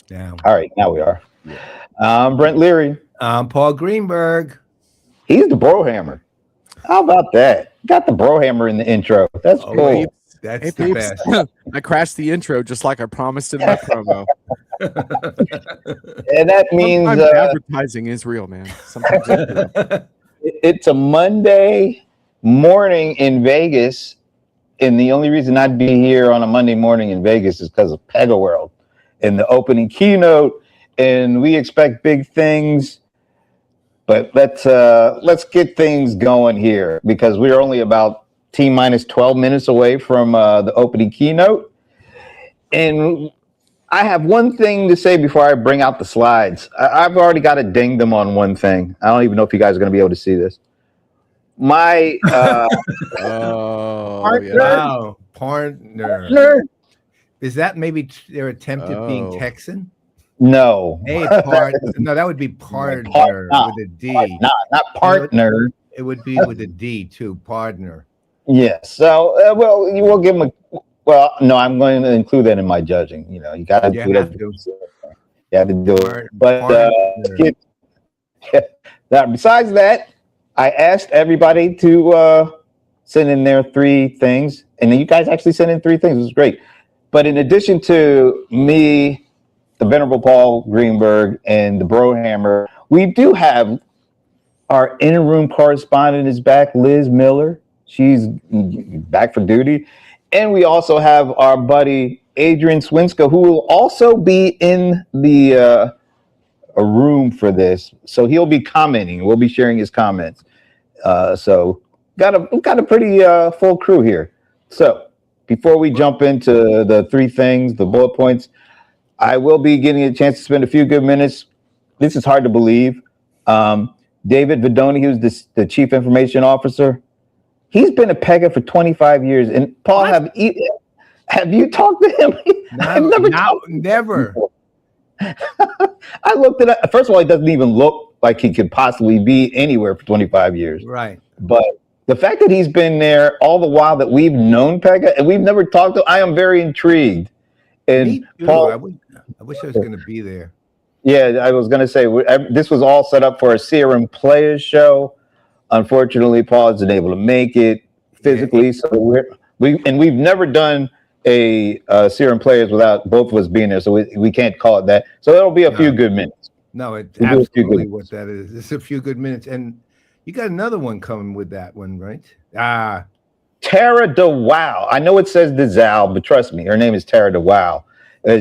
Yeah. All right, now we are. I'm Brent Leary. I'm Paulg Greenberg. He's the Brohammer. How about that? Got the Brohammer in the intro. That's cool. That's Hey, the peeps. best. I crashed the intro just like I promised in my promo. And that means Sometimes advertising is real, man. Sometimes it's real. it's a Monday morning in Vegas. And the only reason I'd be here on a Monday morning in Vegas is because of PegaWorld and the opening keynote. And we expect big things. But let's get things going here because we're only about T-minus 12 minutes away from the opening keynote. And I have one thing to say before I bring out the slides. I've already got to ding them on one thing. I don't even know if you guys are going to be able to see this. My Wow, partner. Is that maybe their attempt at being Texan? No. Hey, partner. No, that would be partner with a D. Not partner. It would be with a D too, partner. Yes. So, well, you will give them a. Well, no, I'm going to include that in my judging. You know, you got to do that. You have to do it. But now, besides that, I asked everybody to send in their 3 things, and you guys actually sent in 3 things. It was great. But in addition to me, the Venerable Paulg Greenberg, and the Brohammer, we do have our in-room correspondent is back, Liz Miller. She's back for duty. And we also have our buddy, Adrian Swinska, who will also be in the a room for this. So he'll be commenting. We'll be sharing his comments. So got a pretty full crew here. So before we jump into the 3 things, the bullet points, I will be getting a chance to spend a few good minutes. This is hard to believe. David Vidoni, who's the Chief Information Officer, he's been at Pega for 25 years. And Paul, have you talked to him? Never. I looked at it. First of all, he doesn't even look like he could possibly be anywhere for 25 years. Right. But the fact that he's been there all the while that we've known Pega and we've never talked to, I am very intrigued. And Paul, I wish I was going to be there. Yeah, I was going to say, this was all set up for a CRM Playaz show. Unfortunately, Paul isn't able to make it physically. So we've never done a CRM Playaz without both of us being there. So we can't call it that. So it'll be a few good minutes. No, it's absolutely what that is. It's a few good minutes. And you got another one coming with that one, right? Tara DeWow. I know it says DeZal, but trust me, her name is Tara DeWow.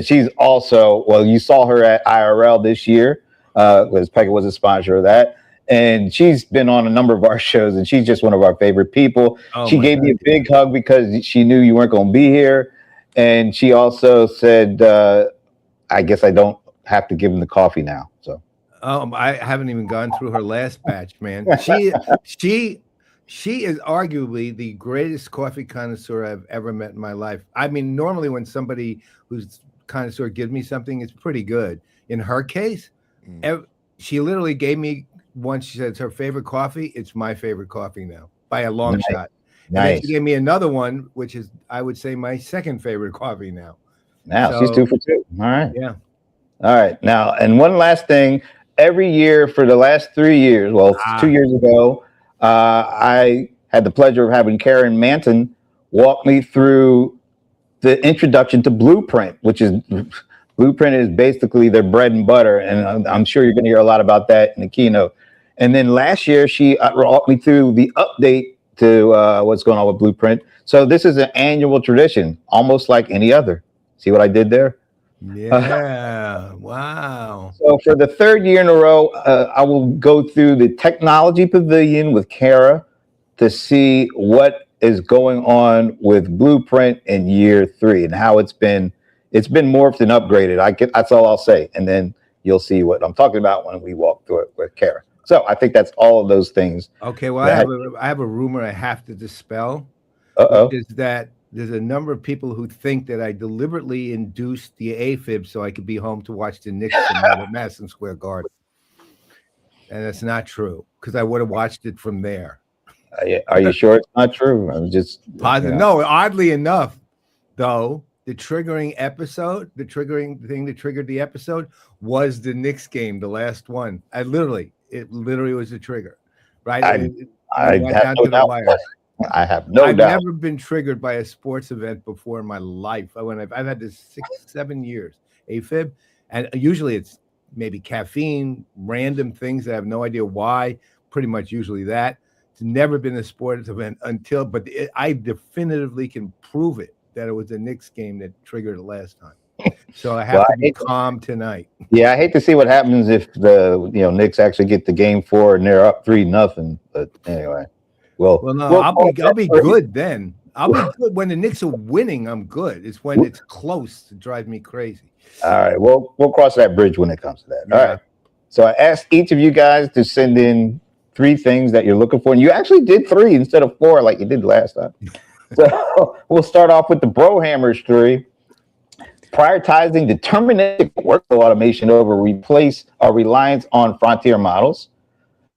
She's also, well, you saw her at IRL this year, because Pega was a sponsor of that. And she's been on a number of our shows, and she's just one of our favorite people. She gave me a big hug because she knew you weren't going to be here. And she also said, I guess I don't have to give him the coffee now. So I haven't even gone through her last batch, man. She is arguably the greatest coffee connoisseur I've ever met in my life. I mean, normally when somebody who's connoisseur gives me something, it's pretty good. In her case, she literally gave me one. She said it's her favorite coffee. It's my favorite coffee now by a long shot. Nice. And then she gave me another one, which is, I would say, my second favorite coffee now. Now she's 2 for 2. All right. Yeah. All right. Now, and one last thing. Every year for the last 3 years, 2 years ago, I had the pleasure of having Karen Manton walk me through the introduction to Blueprint, which is Blueprint is basically their bread and butter. And I'm sure you're going to hear a lot about that in the keynote. And then last year, she walked me through the update to what's going on with Blueprint. So this is an annual tradition, almost like any other. See what I did there? Yeah. Wow. So for the 3rd year in a row, I will go through the technology pavilion with Kara to see what is going on with Blueprint in year 3 and how it's been morphed and upgraded. That's all I'll say. And then you'll see what I'm talking about when we walk through it with Kara. So I think that's all of those things. Okay. Well, I have a rumor I have to dispel. Which is that there's a number of people who think that I deliberately induced the AFib so I could be home to watch the Knicks at Madison Square Garden. And that's not true, because I would have watched it from there. Are you sure it's not true? I'm just positive. No, oddly enough, though, the triggering episode, the triggering thing that triggered the episode was the Knicks game, the last one. It literally was a trigger, right? I Went have down no to the doubt. wire. I have no I've doubt. never been triggered by a sports event before in my life. I've had this 6-7 years AFib, and usually it's maybe caffeine, random things that I have no idea why. Pretty much usually that. It's never been a sports event I definitively can prove it that it was the Knicks game that triggered it last time. So I have to be calm tonight. Yeah, I hate to see what happens if the Knicks actually get the game 4 and they're up 3-0. But anyway, well, no, I'll be good then. I'll be good when the Knicks are winning. I'm good. It's when it's close it drives me crazy. All right, well, we'll cross that bridge when it comes to that. Yeah. All right. So I asked each of you guys to send in 3 things that you're looking for, and you actually did 3 instead of 4 like you did last time. So we'll start off with the Brohammers 3. Prioritizing deterministic workflow automation over replace our reliance on frontier models.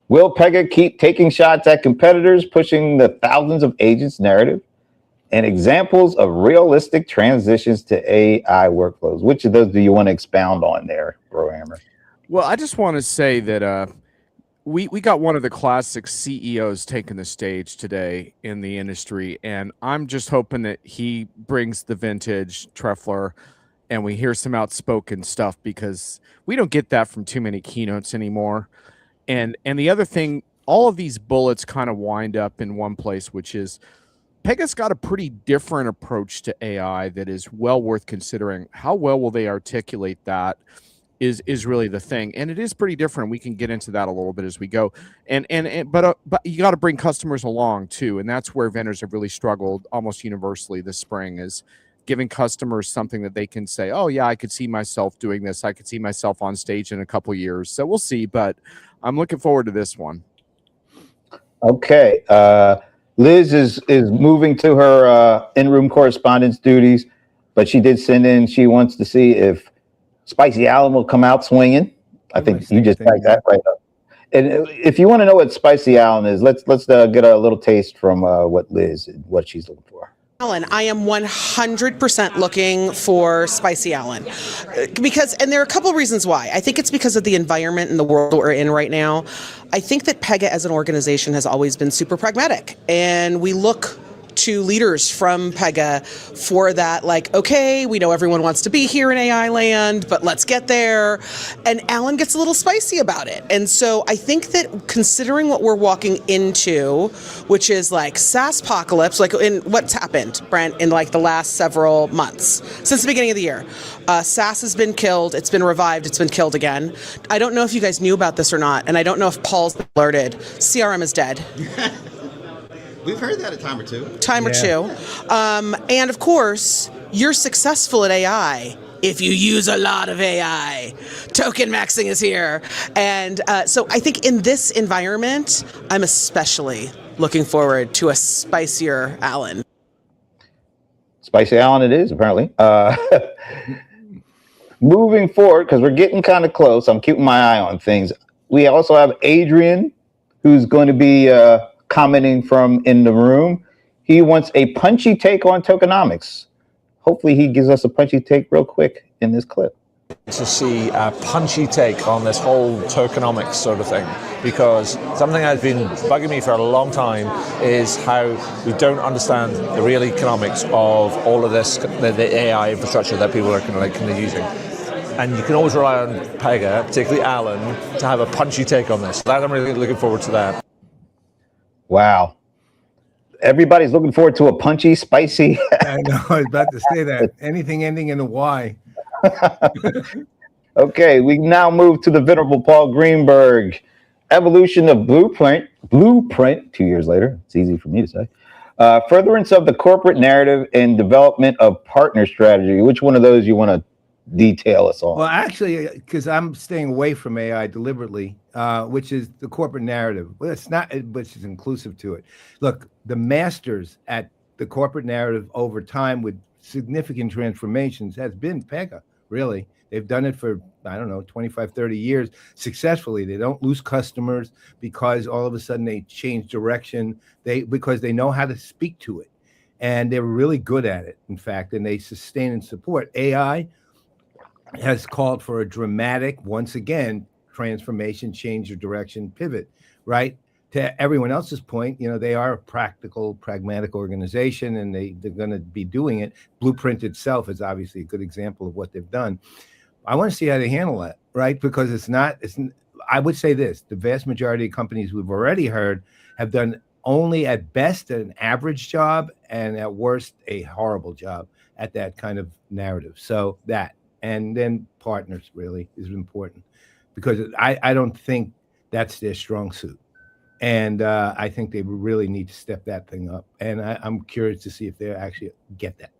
Will Pega keep taking shots at competitors, pushing the thousands of agents narrative? And examples of realistic transitions to AI workflows. Which of those do you want to expound on there, Brohammer? Well, I just want to say that we got one of the classic CEOs taking the stage today in the industry, and I'm just hoping that he brings the vintage Treffler and we hear some outspoken stuff, because we don't get that from too many keynotes anymore. And the other thing, all of these bullets kind of wind up in one place, which is Pega's got a pretty different approach to AI that is well worth considering. How well will they articulate that is really the thing, and it is pretty different. We can get into that a little bit as we go, but you got to bring customers along too, and that's where vendors have really struggled almost universally this spring, is giving customers something that they can say, oh yeah, I could see myself doing this. I could see myself on stage in a couple years. So we'll see, but I'm looking forward to this one. Okay. Liz is moving to her in-room correspondence duties, but she did send in, she wants to see if Spicy Allen will come out swinging. I think you just typed that right up. And if you want to know what Spicy Allen is, let's get a little taste from what she's looking for. Allen, I am 100% looking for Spicy Allen, and there are a couple of reasons why. I think it's because of the environment and the world we're in right now. I think that Pega as an organization has always been super pragmatic, and we look to leaders from Pega for that, like, okay, we know everyone wants to be here in AI land, but let's get there. And Alan gets a little spicy about it. And so I think that considering what we're walking into, which is like SaaS apocalypse, like in what's happened, Brent, in like the last several months, since the beginning of the year, SaaS has been killed, it's been revived, it's been killed again. I don't know if you guys knew about this or not, and I don't know if Paul's alerted. CRM is dead. We've heard that a time or two. And of course, you're successful at AI if you use a lot of AI. Token maxing is here. And so I think in this environment, I'm especially looking forward to a spicier Allen. Spicy Allen it is, apparently. Moving forward, because we're getting kind of close, I'm keeping my eye on things. We also have Adrian, who's going to be commenting from in the room. He wants a punchy take on tokenomics. Hopefully he gives us a punchy take real quick in this clip. To see a punchy take on this whole tokenomics sort of thing, because something that's been bugging me for a long time is how we don't understand the real economics of all of this, the AI infrastructure that people are kind of using. And you can always rely on Pega, particularly Alan, to have a punchy take on this. I'm really looking forward to that. Wow. Everybody's looking forward to a punchy, spicy. I know, I was about to say that. Anything ending in a Y. Okay, we now move to the Venerable Paulg Greenberg. Evolution of Blueprint, 2 years later. It's easy for me to say. Furtherance of the corporate narrative and development of partner strategy. Which one of those you want to detail us on? Well, actually, because I'm staying away from AI deliberately, which is the corporate narrative. Well, it's not, which is inclusive to it. Look, the masters at the corporate narrative over time with significant transformations has been Pega, really. They've done it for, I don't know, 25, 30 years successfully. They don't lose customers because all of a sudden they change direction, because they know how to speak to it. and they're really good at it, in fact, and they sustain and support. AI has called for a dramatic, once again, transformation, change of direction, pivot, right? To everyone else's point, they are a practical, pragmatic organization, and they're going to be doing it. Blueprint itself is obviously a good example of what they've done. I want to see how they handle that, right? Because I would say this, the vast majority of companies we've already heard have done only at best an average job, and at worst a horrible job at that kind of narrative. So that, and then partners really is important, because I don't think that's their strong suit. And I think they really need to step that thing up. And I'm curious to see if they actually get that.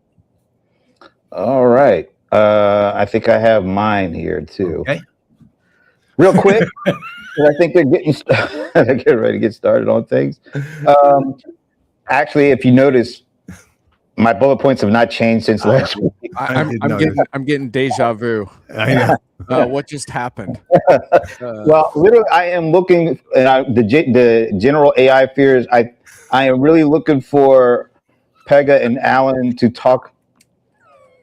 All right. I think I have mine here too. Okay. Real quick, 'cause I think they're getting ready to get started on things. Actually, if you notice, my bullet points have not changed since last week. I'm getting deja vu. I know. What just happened? Well, literally, I am looking at the general AI fears. I am really looking for Pega and Alan to talk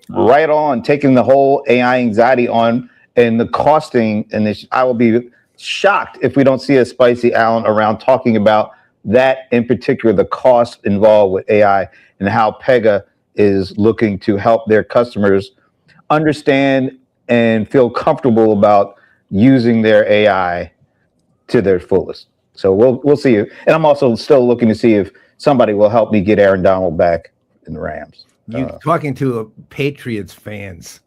right on, taking the whole AI anxiety on and the costing. And I will be shocked if we don't see a spicy Alan around talking about that, in particular, the cost involved with AI and how Pega is looking to help their customers understand and feel comfortable about using their AI to their fullest. So we'll see. And I'm also still looking to see if somebody will help me get Aaron Donald back in the Rams. You're talking to a Patriots fans.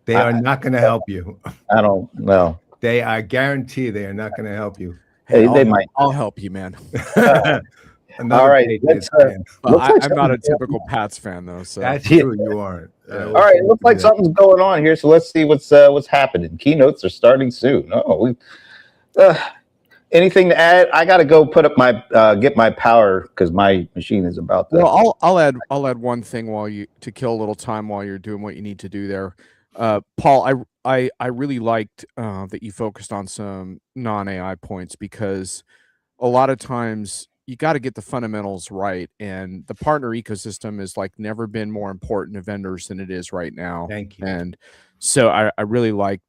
They are not going to help you. I don't know. They are guaranteed they are not going to help you. Hey, they might. I'll help you, man. All right. I'm not a typical Pats fan, though. So that's true. You aren't. All right. It looks like something's going on here. So let's see what's happening. Keynotes are starting soon. Anything to add? I got to go put up get my power because my machine is about to. Well, I'll add one thing to kill a little time while you're doing what you need to do there. Paul, I really liked that you focused on some non-AI points, because a lot of times you got to get the fundamentals right, and the partner ecosystem is like never been more important to vendors than it is right now. Thank you. And so I really liked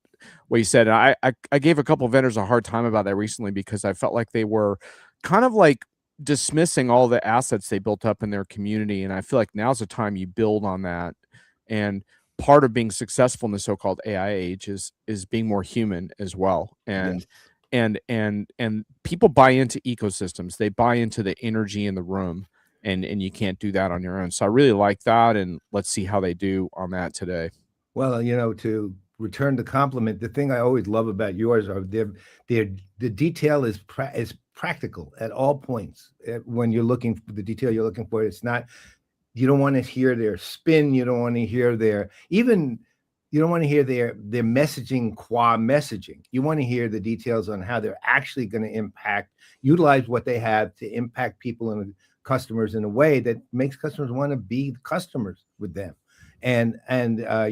what you said. And I gave a couple of vendors a hard time about that recently, because I felt like they were kind of like dismissing all the assets they built up in their community. And I feel like now's the time you build on that. And part of being successful in the so-called AI age is being more human as well. And and people buy into ecosystems. They buy into the energy in the room, and you can't do that on your own. So I really like that, and let's see how they do on that today. Well, to return the compliment, the thing I always love about yours are the detail is practical at all points. When you're looking for the detail you're looking for, it's not, you don't want to hear their spin, you don't want to hear their messaging qua messaging. You want to hear the details on how they're actually going to utilize what they have to impact people and customers in a way that makes customers want to be customers with them. And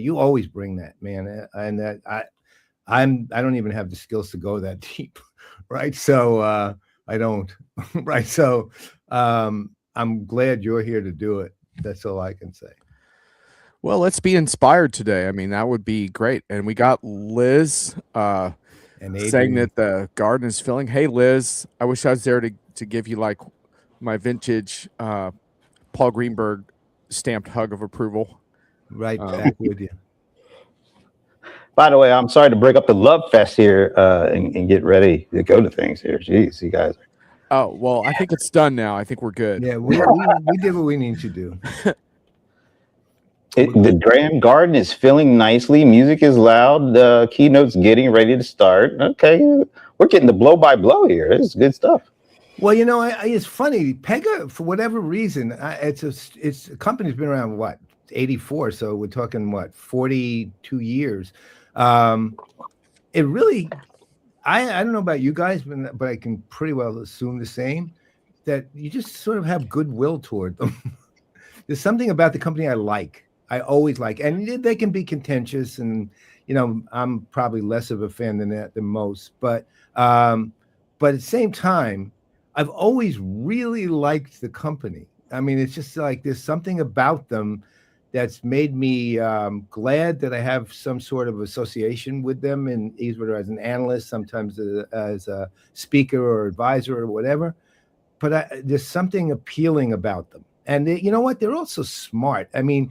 you always bring that, man. And that I don't even have the skills to go that deep, right? So I don't, right? So I'm glad you're here to do it. That's all I can say. Well, let's be inspired today. I mean, that would be great. And we got Liz And saying that the garden is filling. Hey, Liz, I wish I was there to give you like my vintage Paulg Greenberg stamped hug of approval. Right back with you. By the way, I'm sorry to break up the love fest here and get ready to go to things here. Jeez, you guys. Oh, well, I think it's done now. I think we're good. Yeah, we did what we need to do. The Graham Garden is filling nicely. Music is loud. The keynote's getting ready to start. Okay, we're getting the blow by blow here. This is good stuff. Well, it's funny. Pega, for whatever reason, it's a company's been around what, 84. So we're talking what, 42 years. It really, I don't know about you guys, but I can pretty well assume the same, that you just sort of have goodwill toward them. There's something about the company I always like, and they can be contentious, and I'm probably less of a fan than most, but at the same time, I've always really liked the company. I mean, it's just like there's something about them that's made me glad that I have some sort of association with them, and either as an analyst, sometimes as a speaker or advisor or whatever. But there's something appealing about them. And you know what? They're also smart. I mean,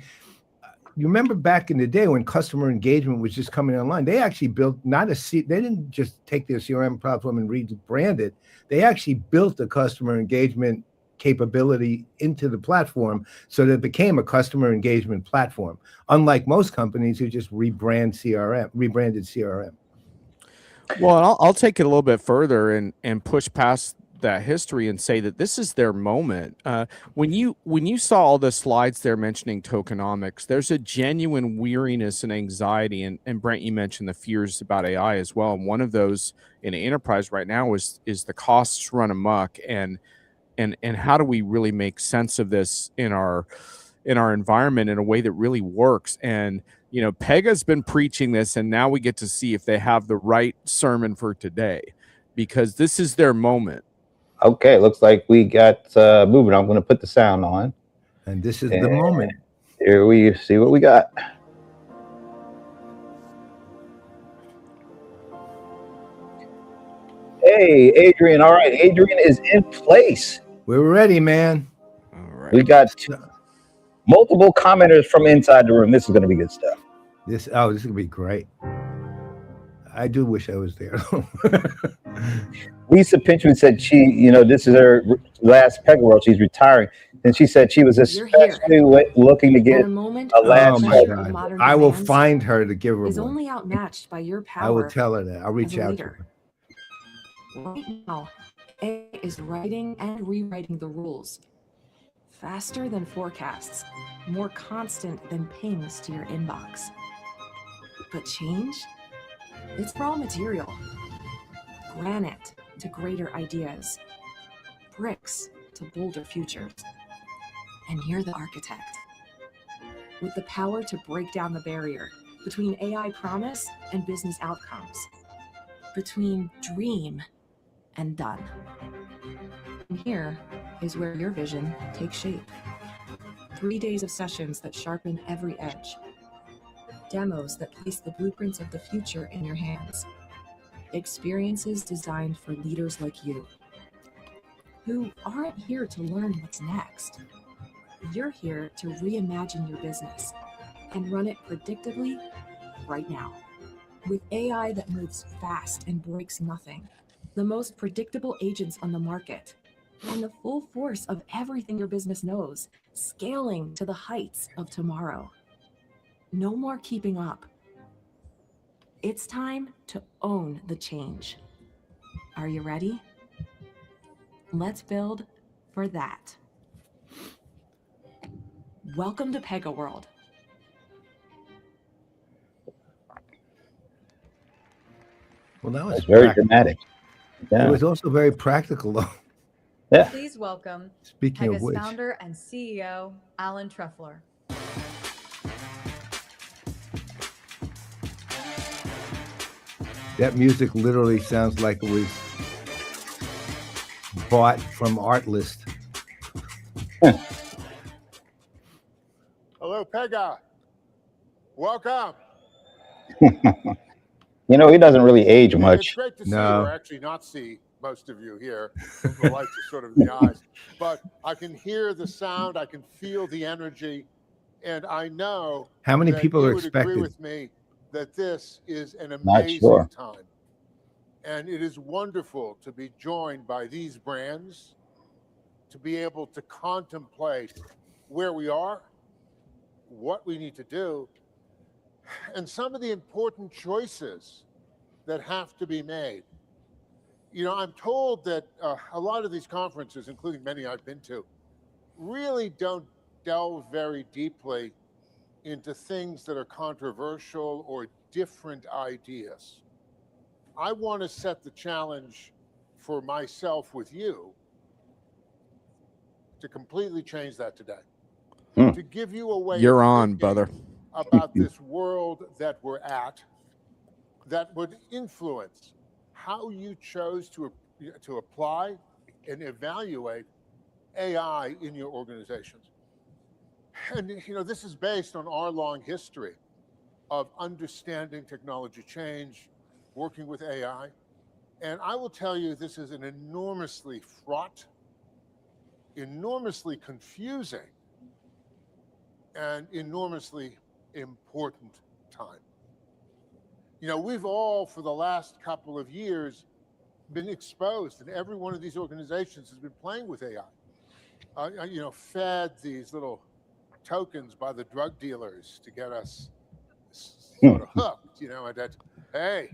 you remember back in the day when customer engagement was just coming online, they actually built they didn't just take their CRM platform and rebrand it. They actually built a customer engagement capability into the platform so that it became a customer engagement platform, unlike most companies who just rebranded CRM. Well, I'll take it a little bit further and push past that history and say that this is their moment. When you saw all the slides there mentioning tokenomics, there's a genuine weariness and anxiety. And Brent, you mentioned the fears about AI as well. And one of those in enterprise right now is the costs run amok, and how do we really make sense of this in our environment in a way that really works? And Pega's been preaching this, and now we get to see if they have the right sermon for today, because this is their moment. Okay, looks like we got moving. I'm going to put the sound on. And this is the moment. Here we see what we got. Hey, Adrian. All right, Adrian is in place. We're ready, man. All right. We got multiple commenters from inside the room. This is going to be good stuff. This is going to be great. I do wish I was there. Lisa Pinchman said this is her last PegaWorld. She's retiring. And she said she was especially looking to get a last God. I will find her to give her is one. only outmatched by your power. I will tell her that. I'll reach out to her. Right now, AI is writing and rewriting the rules. Faster than forecasts, more constant than pings to your inbox. But change? It's raw material. Granite to greater ideas. Bricks to bolder futures. And you're the architect. With the power to break down the barrier between AI promise and business outcomes. Between dream and done. And here is where your vision takes shape. 3 days of sessions that sharpen every edge. Demos that place the blueprints of the future in your hands. Experiences designed for leaders like you, who aren't here to learn what's next. You're here to reimagine your business and run it predictably right now. With AI that moves fast and breaks nothing, the most predictable agents on the market, and the full force of everything your business knows, scaling to the heights of tomorrow. No more keeping up. It's time to own the change. Are you ready? Let's build for that. Welcome to PegaWorld. Well, that was very dramatic. Yeah. It was also very practical, though. Yeah. Please welcome Speaking Pega's of which, founder and CEO, Alan Trefler. that music literally sounds like it was bought from Artlist. Hello, Pega. Welcome. He doesn't really age much. It's great to see or actually not see most of you here. The lights are sort of in the eyes. But I can hear the sound, I can feel the energy, and I know how many that people you are would expected. agree with me that this is an amazing time. And it is wonderful to be joined by these brands, to be able to contemplate where we are, what we need to do, and some of the important choices that have to be made. I'm told that a lot of these conferences, including many I've been to, really don't delve very deeply into things that are controversial or different ideas. I want to set the challenge for myself with you to completely change that today. To give you a way You're on, brother. About this world that we're at that would influence how you chose to apply and evaluate AI in your organizations. And this is based on our long history of understanding technology change, working with AI. And I will tell you, this is an enormously fraught, enormously confusing, and enormously important time. We've all, for the last couple of years, been exposed, and every one of these organizations has been playing with AI. Fed these little tokens by the drug dealers to get us sort of hooked, that, hey,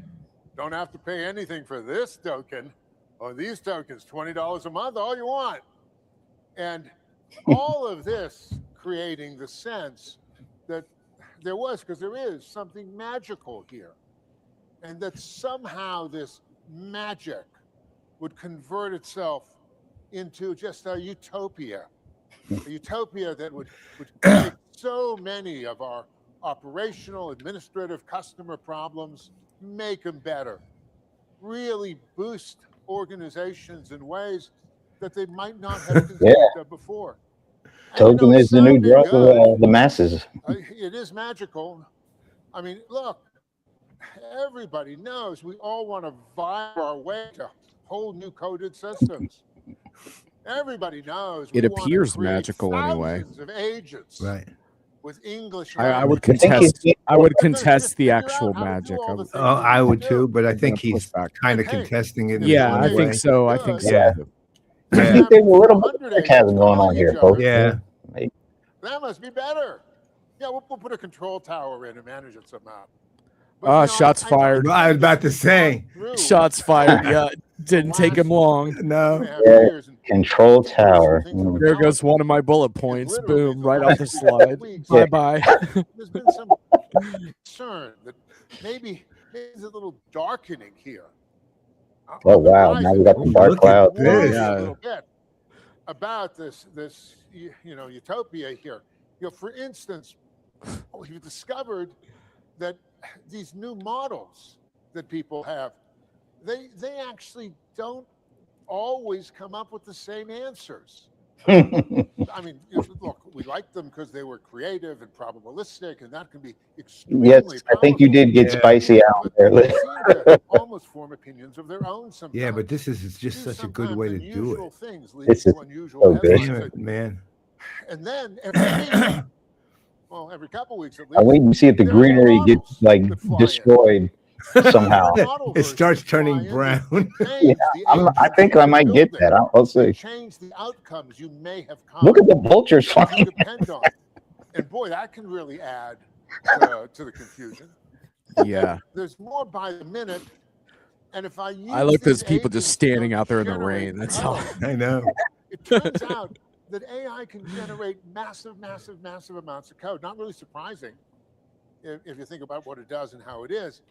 don't have to pay anything for this token or these tokens, $20 a month, all you want. And all of this creating the sense that there was, because there is something magical here, and that somehow this magic would convert itself into just a utopia that would take so many of our operational, administrative, customer problems, make them better, really boost organizations in ways that they might not have conceived of before. Token is the new drug of the masses. It is magical. I mean, look, everybody knows we all want to vibe our way to whole new coded systems. Everybody knows it appears magical anyway. Of agents, right? With English, I would contest. I would contest the actual magic. I would too, but I think he's kind of contesting it. Yeah, I think so. I think so. Yeah. I think there's a little bit of sarcasm going on here, folks. Yeah. That must be better. Yeah, we'll put a control tower in and manage it somehow. Shots fired. I was about to say. Shots fired. Yeah, didn't take him long. No. Yeah. Control tower. There goes one of my bullet points. Boom, right off the slide. Bye-bye. There's been some concern that maybe there's a little darkening here. Oh, wow. Now we got the dark cloud. A little bit about this utopia here. For instance, we've discovered that these new models that people have, they actually don't always come up with the same answers. I mean, look, we like them because they were creative and probabilistic, and that can be extremely Yes, powerful. I think you did get spicy out there. They seem to almost form opinions of their own sometimes. Yeah, but this is just such a good way to do it. This is so good. Man. And then every week, well, every couple of weeks at least, I'm waiting to see if the greenery gets like destroyed somehow. It starts turning brown. Yeah, I think I might get that. I'll see. Change the outcomes you may have come. Look at the vultures flying. Depend on. And boy, that can really add to the confusion. Yeah. There's more by the minute. And if I use I look at these those people just agents standing to out there in the generate rain. That's code, all. I know. It turns out that AI can generate massive amounts of code. Not really surprising if you think about what it does and how it is.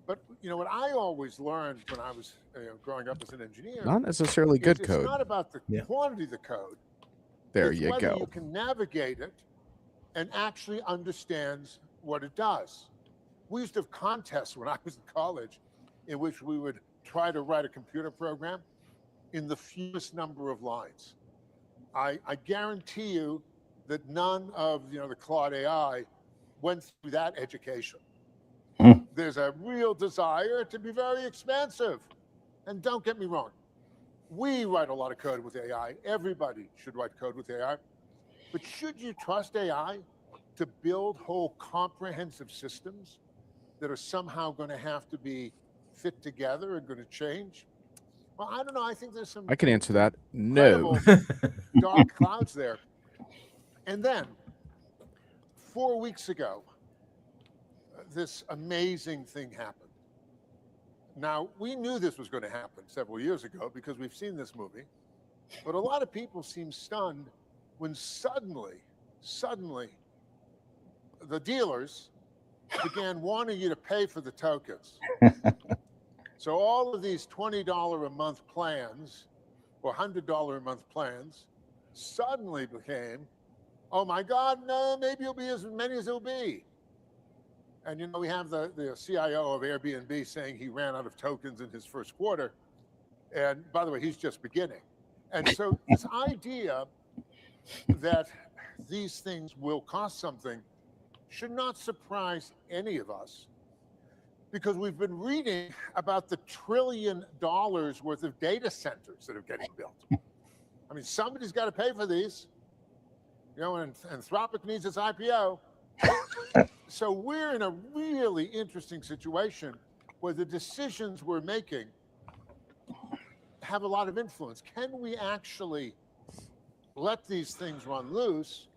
But what I always learned when I was growing up as an engineer, Not necessarily good it's code. not about the quantity of the code. There it's you whether go. You can navigate it and actually understands what it does. We used to have contests when I was in college in which we would try to write a computer program in the fewest number of lines. I guarantee you that none of the Claude AI went through that education. There's a real desire to be very expensive. And don't get me wrong, we write a lot of code with AI. Everybody should write code with AI. But should you trust AI to build whole comprehensive systems that are somehow going to have to be fit together and going to change? Well, I don't know. I think there's some. I can answer that. No. Dark clouds there. And then 4 weeks ago, this amazing thing happened. Now, we knew this was going to happen several years ago because we've seen this movie, but a lot of people seem stunned when suddenly, the dealers began wanting you to pay for the tokens. So all of these $20 a month plans or $100 a month plans suddenly became, oh my God, no, maybe it'll be as many as it'll be. And we have the CIO of Airbnb saying he ran out of tokens in his first quarter. And by the way, he's just beginning. And so this idea that these things will cost something should not surprise any of us, because we've been reading about the $1 trillion worth of data centers that are getting built. I mean, somebody's got to pay for these, you know, and Anthropic needs its IPO. So we're in a really interesting situation where the decisions we're making have a lot of influence. Can we actually let these things run loose,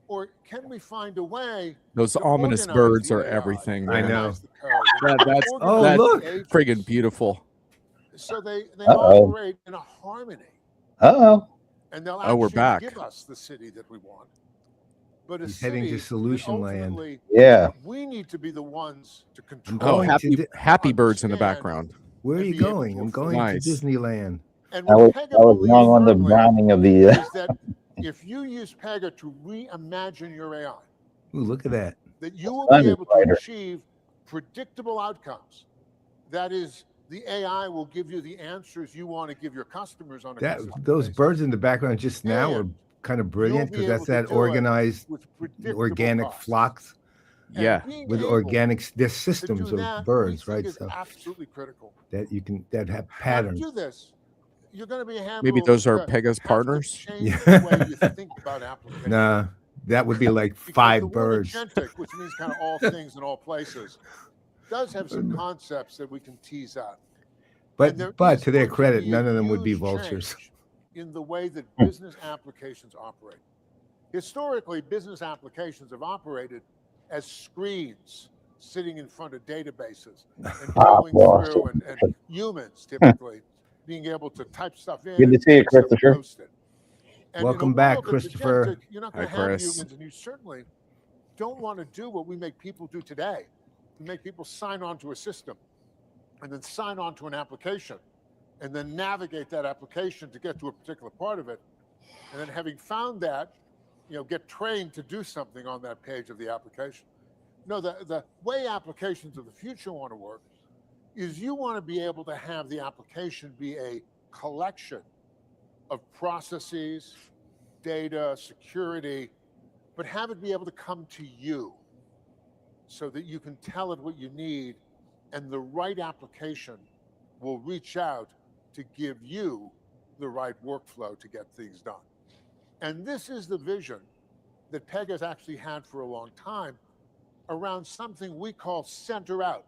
or can we find a way? Those to ominous organize birds the are AI, everything. I Man. know. organize the code, That's Oh, that's look. agents, friggin' beautiful. so they Uh-oh. operate in a harmony, Uh-oh. and they'll Oh, we're actually back. give us the city that we want. But a He's heading to city that solution land. ultimately Yeah. we need to be the ones to I'm control. Oh, going happy to happy birds in the understand, background. Where are and you be able going? to I'm going Nice. to Disneyland. And I what was Pega wrong believes on the firmly browning of the. is that if you use Pega to reimagine your AI, Ooh, look at that. that you will Sun be is able to brighter. achieve predictable outcomes. That is, the AI will give you the answers you want to give your customers on a consistent Those basis. birds in the background just now are And kind of brilliant, be because that's able to that do it organized, with predictable organic costs. flocks Yeah. And being with able organic. There's to systems do of that, birds, we think right? is So absolutely critical. that you can that have How to patterns. do this? You're going to be Maybe those are to Pega's have to partners. change the way you think about applications. Nah, that would be like Because the 5 word birds. agentic, which means kind of all things in all places, does have some concepts that we can tease out. And there But is to their going credit, be a none of them would be huge vultures. change in the way that business applications operate. Historically, business applications have operated as screens sitting in front of databases and going through, and humans typically being able to type stuff in Good to and see you, take stuff and Christopher. post it. And Welcome in a back, world that's Christopher. agentic, you're not going to Hi, have Chris. humans, and you certainly don't want to do what we make people do today. We make people sign on to a system and then sign on to an application and then navigate that application to get to a particular part of it. And then having found that, you know, get trained to do something on that page of the application. No, the way applications of the future want to work is you want to be able to have the application be a collection of processes, data, security, but have it be able to come to you so that you can tell it what you need, and the right application will reach out to give you the right workflow to get things done. And this is the vision that Pega's actually had for a long time around something we call center out.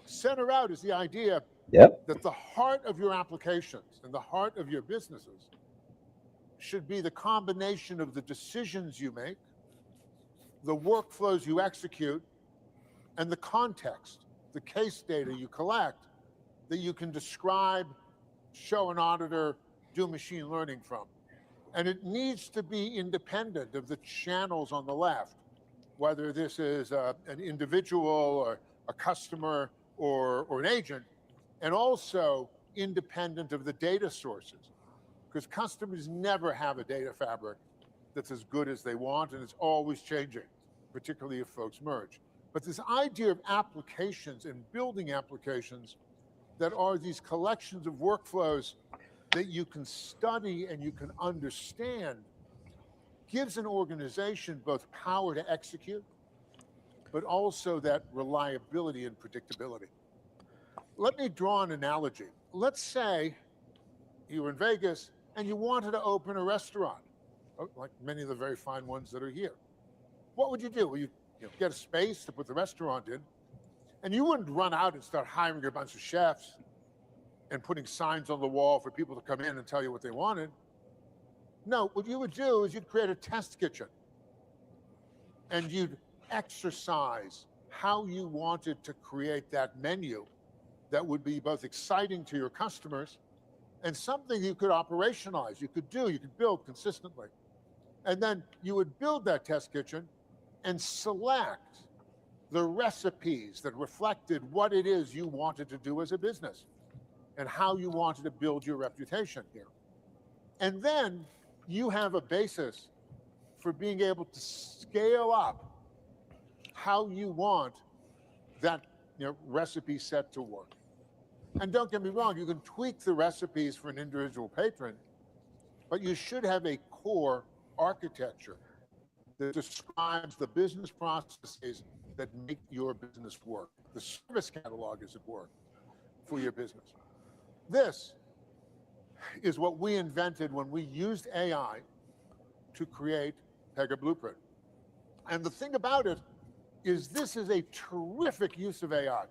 Center out is the idea that the heart of your applications and the heart of your businesses should be the combination of the decisions you make, the workflows you execute, and the context, the case data you collect that you can describe, show an auditor, do machine learning from. And it needs to be independent of the channels on the left, whether this is an individual or a customer or an agent, and also independent of the data sources, because customers never have a data fabric that's as good as they want, and it's always changing, particularly if folks merge. But this idea of applications and building applications that are these collections of workflows that you can study and you can understand gives an organization both power to execute, but also that reliability and predictability. Let me draw an analogy. Let's say you were in Vegas and you wanted to open a restaurant, like many of the very fine ones that are here. What would you do? Well, you get a space to put the restaurant in, and you wouldn't run out and start hiring a bunch of chefs and putting signs on the wall for people to come in and tell you what they wanted. No, what you would do is you'd create a test kitchen, and you'd exercise how you wanted to create that menu that would be both exciting to your customers and something you could operationalize, you could build consistently. And then you would build that test kitchen and select the recipes that reflected what it is you wanted to do as a business and how you wanted to build your reputation here. And then you have a basis for being able to scale up how you want that recipe set to work. And don't get me wrong, you can tweak the recipes for an individual patron, but you should have a core architecture that describes the business processes that make your business work. The service catalog is at work for your business. This is what we invented when we used AI to create Pega Blueprint. And the thing about it is this is a terrific use of AI,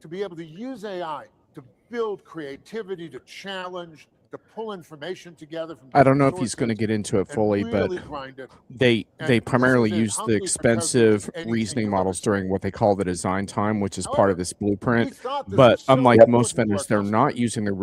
to be able to use AI to build creativity, to challenge, to pull information together from I don't know if different he's going to sources get into it and fully, but really grind it. they And primarily this is as use the hungry for expensive tokens as anything reasoning you'll ever models see. during what they call the design time, which is part However, of this we blueprint. thought this But was so unlike most important to our vendors, they're not customers using the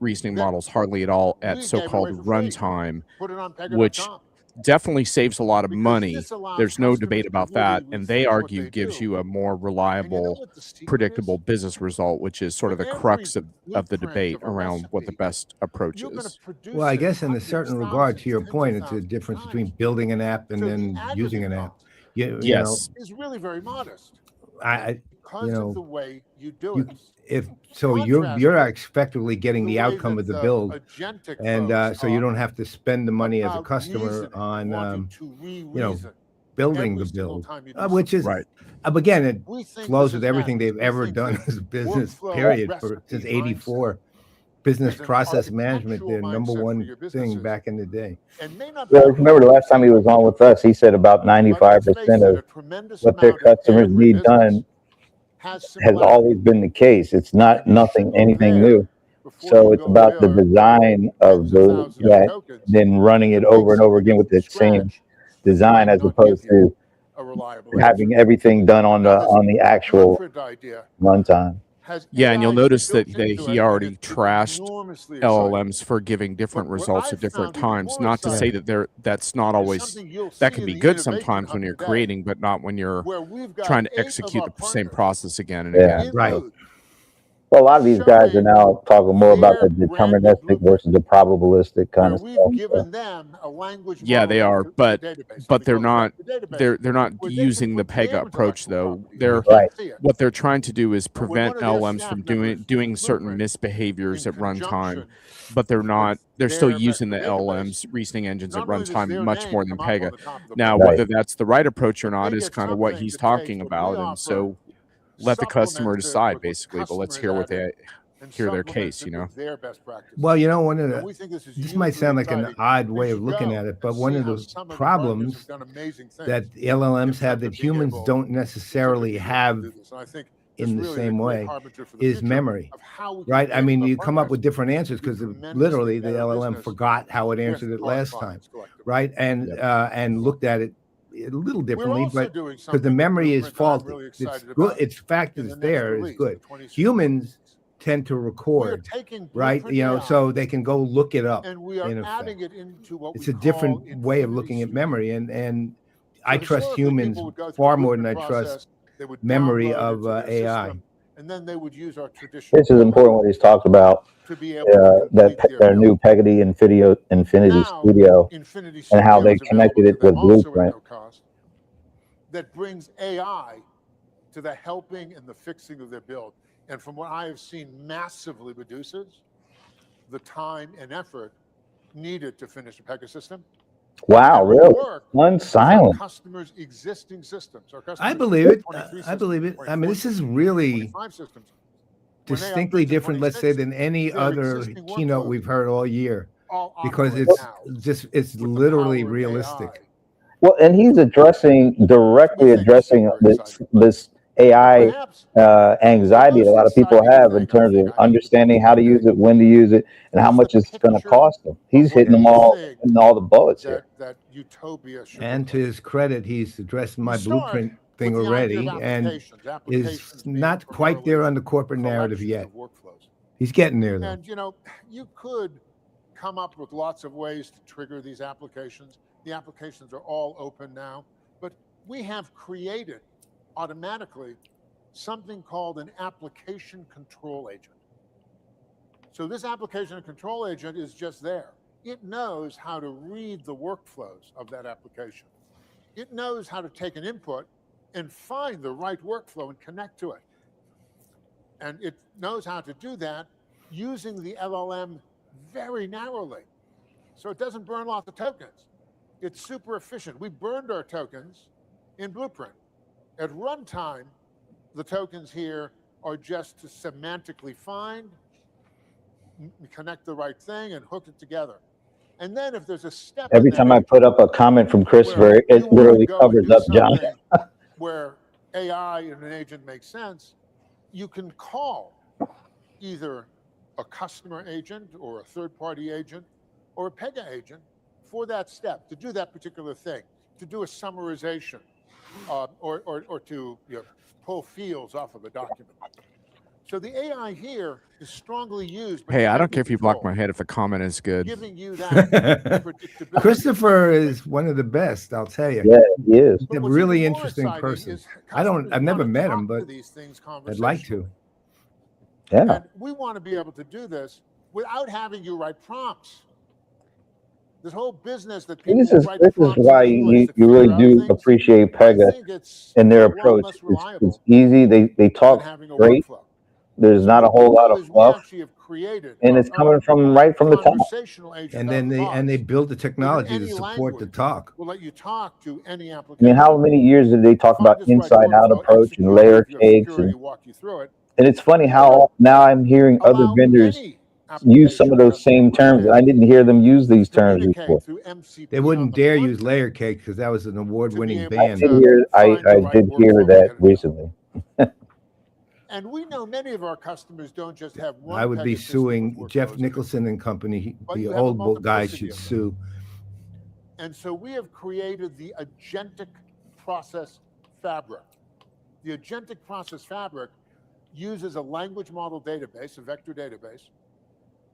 reasoning that models hardly at all at we gave it so-called away for free. runtime, Put it on which Pega.com. definitely saves a lot of Because money. this allows There's no customers debate to about really that, and they rethink what argue they gives do. you a more And you know reliable, what the secret predictable is? business result, which is sort of For the every crux of the blueprint debate of a around what the recipe, best approach you're going to is. produce Well, I it guess in a hundreds, certain regard, to thousands, your tens of point, it's a thousands of difference between times. building an app and So the then using aggregate an app. cost You know, Yes. is really very modest. I you Because of the know, way you do you it. if so Contrast you're it effectively getting the the way outcome that of the the build, agentic and folks so you are don't have to spend the money as a about customer reasoning, on wanting to you know, re-reason building every the single build, time you do which something. is Right. again, it We think flows this with is everything magic. they've We ever think done this as a business workflow period recipe since mindset '84. Business is an process management, architectural their number mindset for one your thing businesses back in the day. and may not be Well, remember the obvious, last time he was on with us, he said about but let's 95% face it, of a tremendous what their amount of customers every need done business has has similarities. always been the case. It's not And you should nothing, look anything there new. before So you it's go about the build design of tens of the thousands of that, tokens then running it to over make and over something again up with from the same scratch design, might as not give opposed you to a reliable answer. having everything done on Now, this the actual blueprint idea runtime. has Yeah, and you'll AI notice that built into he it, and already it's trashed enormously exciting. LLMs for giving different But what results at I've different found even times. more Not to say exciting that that's not is always something you'll that see can in be the good innovation sometimes when hub you're today, creating, but not when you're where we've got trying to 8 of execute our the same partners process again and Yeah. again. Right. in Well, a lot of these guys are showing now talking more about their the branded deterministic blueprint, versus the probabilistic kind where of we've stuff. So, given them a language Yeah, model they like are, the but database, but something they're called a not vector database, they're not where they can using the put their PEGA approach intellectual though. property. We They're can't right. see it. what they're trying to do is But when prevent one of their LLMs staff from members doing uses certain Blueprint misbehaviors in at runtime, conjunction but they're with still their using vector the database, LLMs reasoning engines at not only does runtime their much name more than come up on PEGA. the top of the Now, bubble, whether that's the right approach or but not they is get kind of what something he's that talking takes what we about, and offer, so let the customer supplements it decide with what the basically. But let's customer hear has what added, they and hear their supplements case. it with their best practices. Well, one of And the we think this is this might hugely sound like an exciting. odd way You of should looking go at it, and but one see of how the some of the partners have problems done amazing things that the in LLMs have Pega that humans PegaWorld. don't It took a necessarily team to have do this, and I think in the this really is a same great way harbinger for the is future memory, of how we can right? I make mean, our you come up partners with different answers do because tremendously literally the better LLM business forgot how it answered with it our last time, clients collectively. right? And Yep. and looked at it a little We're differently, also but doing because the something with memory is Blueprint that I'm faulty. really It's excited good. about It's fact in it's the next there is release, good. the 26th Humans release. tend to We are record, taking right? Blueprint AI So they can go look it up and we are in effect. adding it into what It's we a call different way of Infinity looking at Studio. memory, and So I trust historically, humans people would go through far the more than I Blueprint trust process. They would memory download it of to their AI. system, and then they would use our traditional this is important format what he's talked about, to be able to complete their their build. new Infinity Now, Studio, Infinity and how Studio they is connected available to it them with also at Blueprint. no cost. That brings AI to the helping and the fixing of their build. And from what I have seen, massively reduces the time and effort needed to finish a Pega system. Wow, And will really? work One with our silent. customers' existing systems. Our I customers believe use it. 23 I believe it. systems, I mean, this 24 is systems, really 25 systems. When they distinctly upgrade to different, let's say, 26, than any their other existing keynote workflows we've heard all year, all because operate it's now it's with the literally power of realistic. AI. Well, and he's directly We think it's addressing super exciting. this But AI perhaps the anxiety that a most lot of people exciting have in thing I terms think of I have to understanding show how to you use today it, when to use it, and how is much the it's going to picture cost them. of He's what hitting them we all, think hitting all the bullets here. that utopia should And look to like. his credit, he's addressed You my start blueprint thing with the idea of already, and applications, is applications being not quite there primarily on the corporate narrative collections yet. of workflows. He's getting there though. And you could come up with lots of ways to trigger these applications. The applications are all open now, but we have created automatically something called an application control agent. So this application control agent is just there. It knows how to read the workflows of that application. It knows how to take an input and find the right workflow and connect to it. And it knows how to do that using the LLM very narrowly. So it doesn't burn lots of tokens. It's super efficient. We burned our tokens in Blueprint. At runtime, the tokens here are just to semantically find, connect the right thing, and hook it together. And then if there's a step Every time I put up a comment from Christopher, it literally covers up John. Where AI in an agent makes sense, you can call either a customer agent or a third-party agent or a Pega agent for that step, to do that particular thing, to do a summarization, or to pull fields off of a document. So the AI here is strongly used. Hey, I don't care if you block my head if a comment is good. Giving you that predictability. Christopher is one of the best, I'll tell you. Yeah, he is. He's a really interesting person. I've never met him, but I'd like to. Yeah. And we want to be able to do this without having you write prompts. This whole business that people This is write why you really do appreciate Pega and their approach. It's easy. They talk great. There's not a whole lot of fluff, and it's coming from right from the top. And then they build the technology to support the talk. We'll let you talk to any I application. mean, how many years did they talk about inside out approach and layer cakes? And it's funny how now I'm hearing other vendors use some of those same terms, and I didn't hear them use these terms before. They wouldn't dare use layer cake because that was an award-winning band. I did hear that recently. And we know many of our customers don't just have one. I would be suing Jeff Nicholson and company. The old guys should sue. And so we have created the agentic process fabric. The agentic process fabric uses a language model database, a vector database,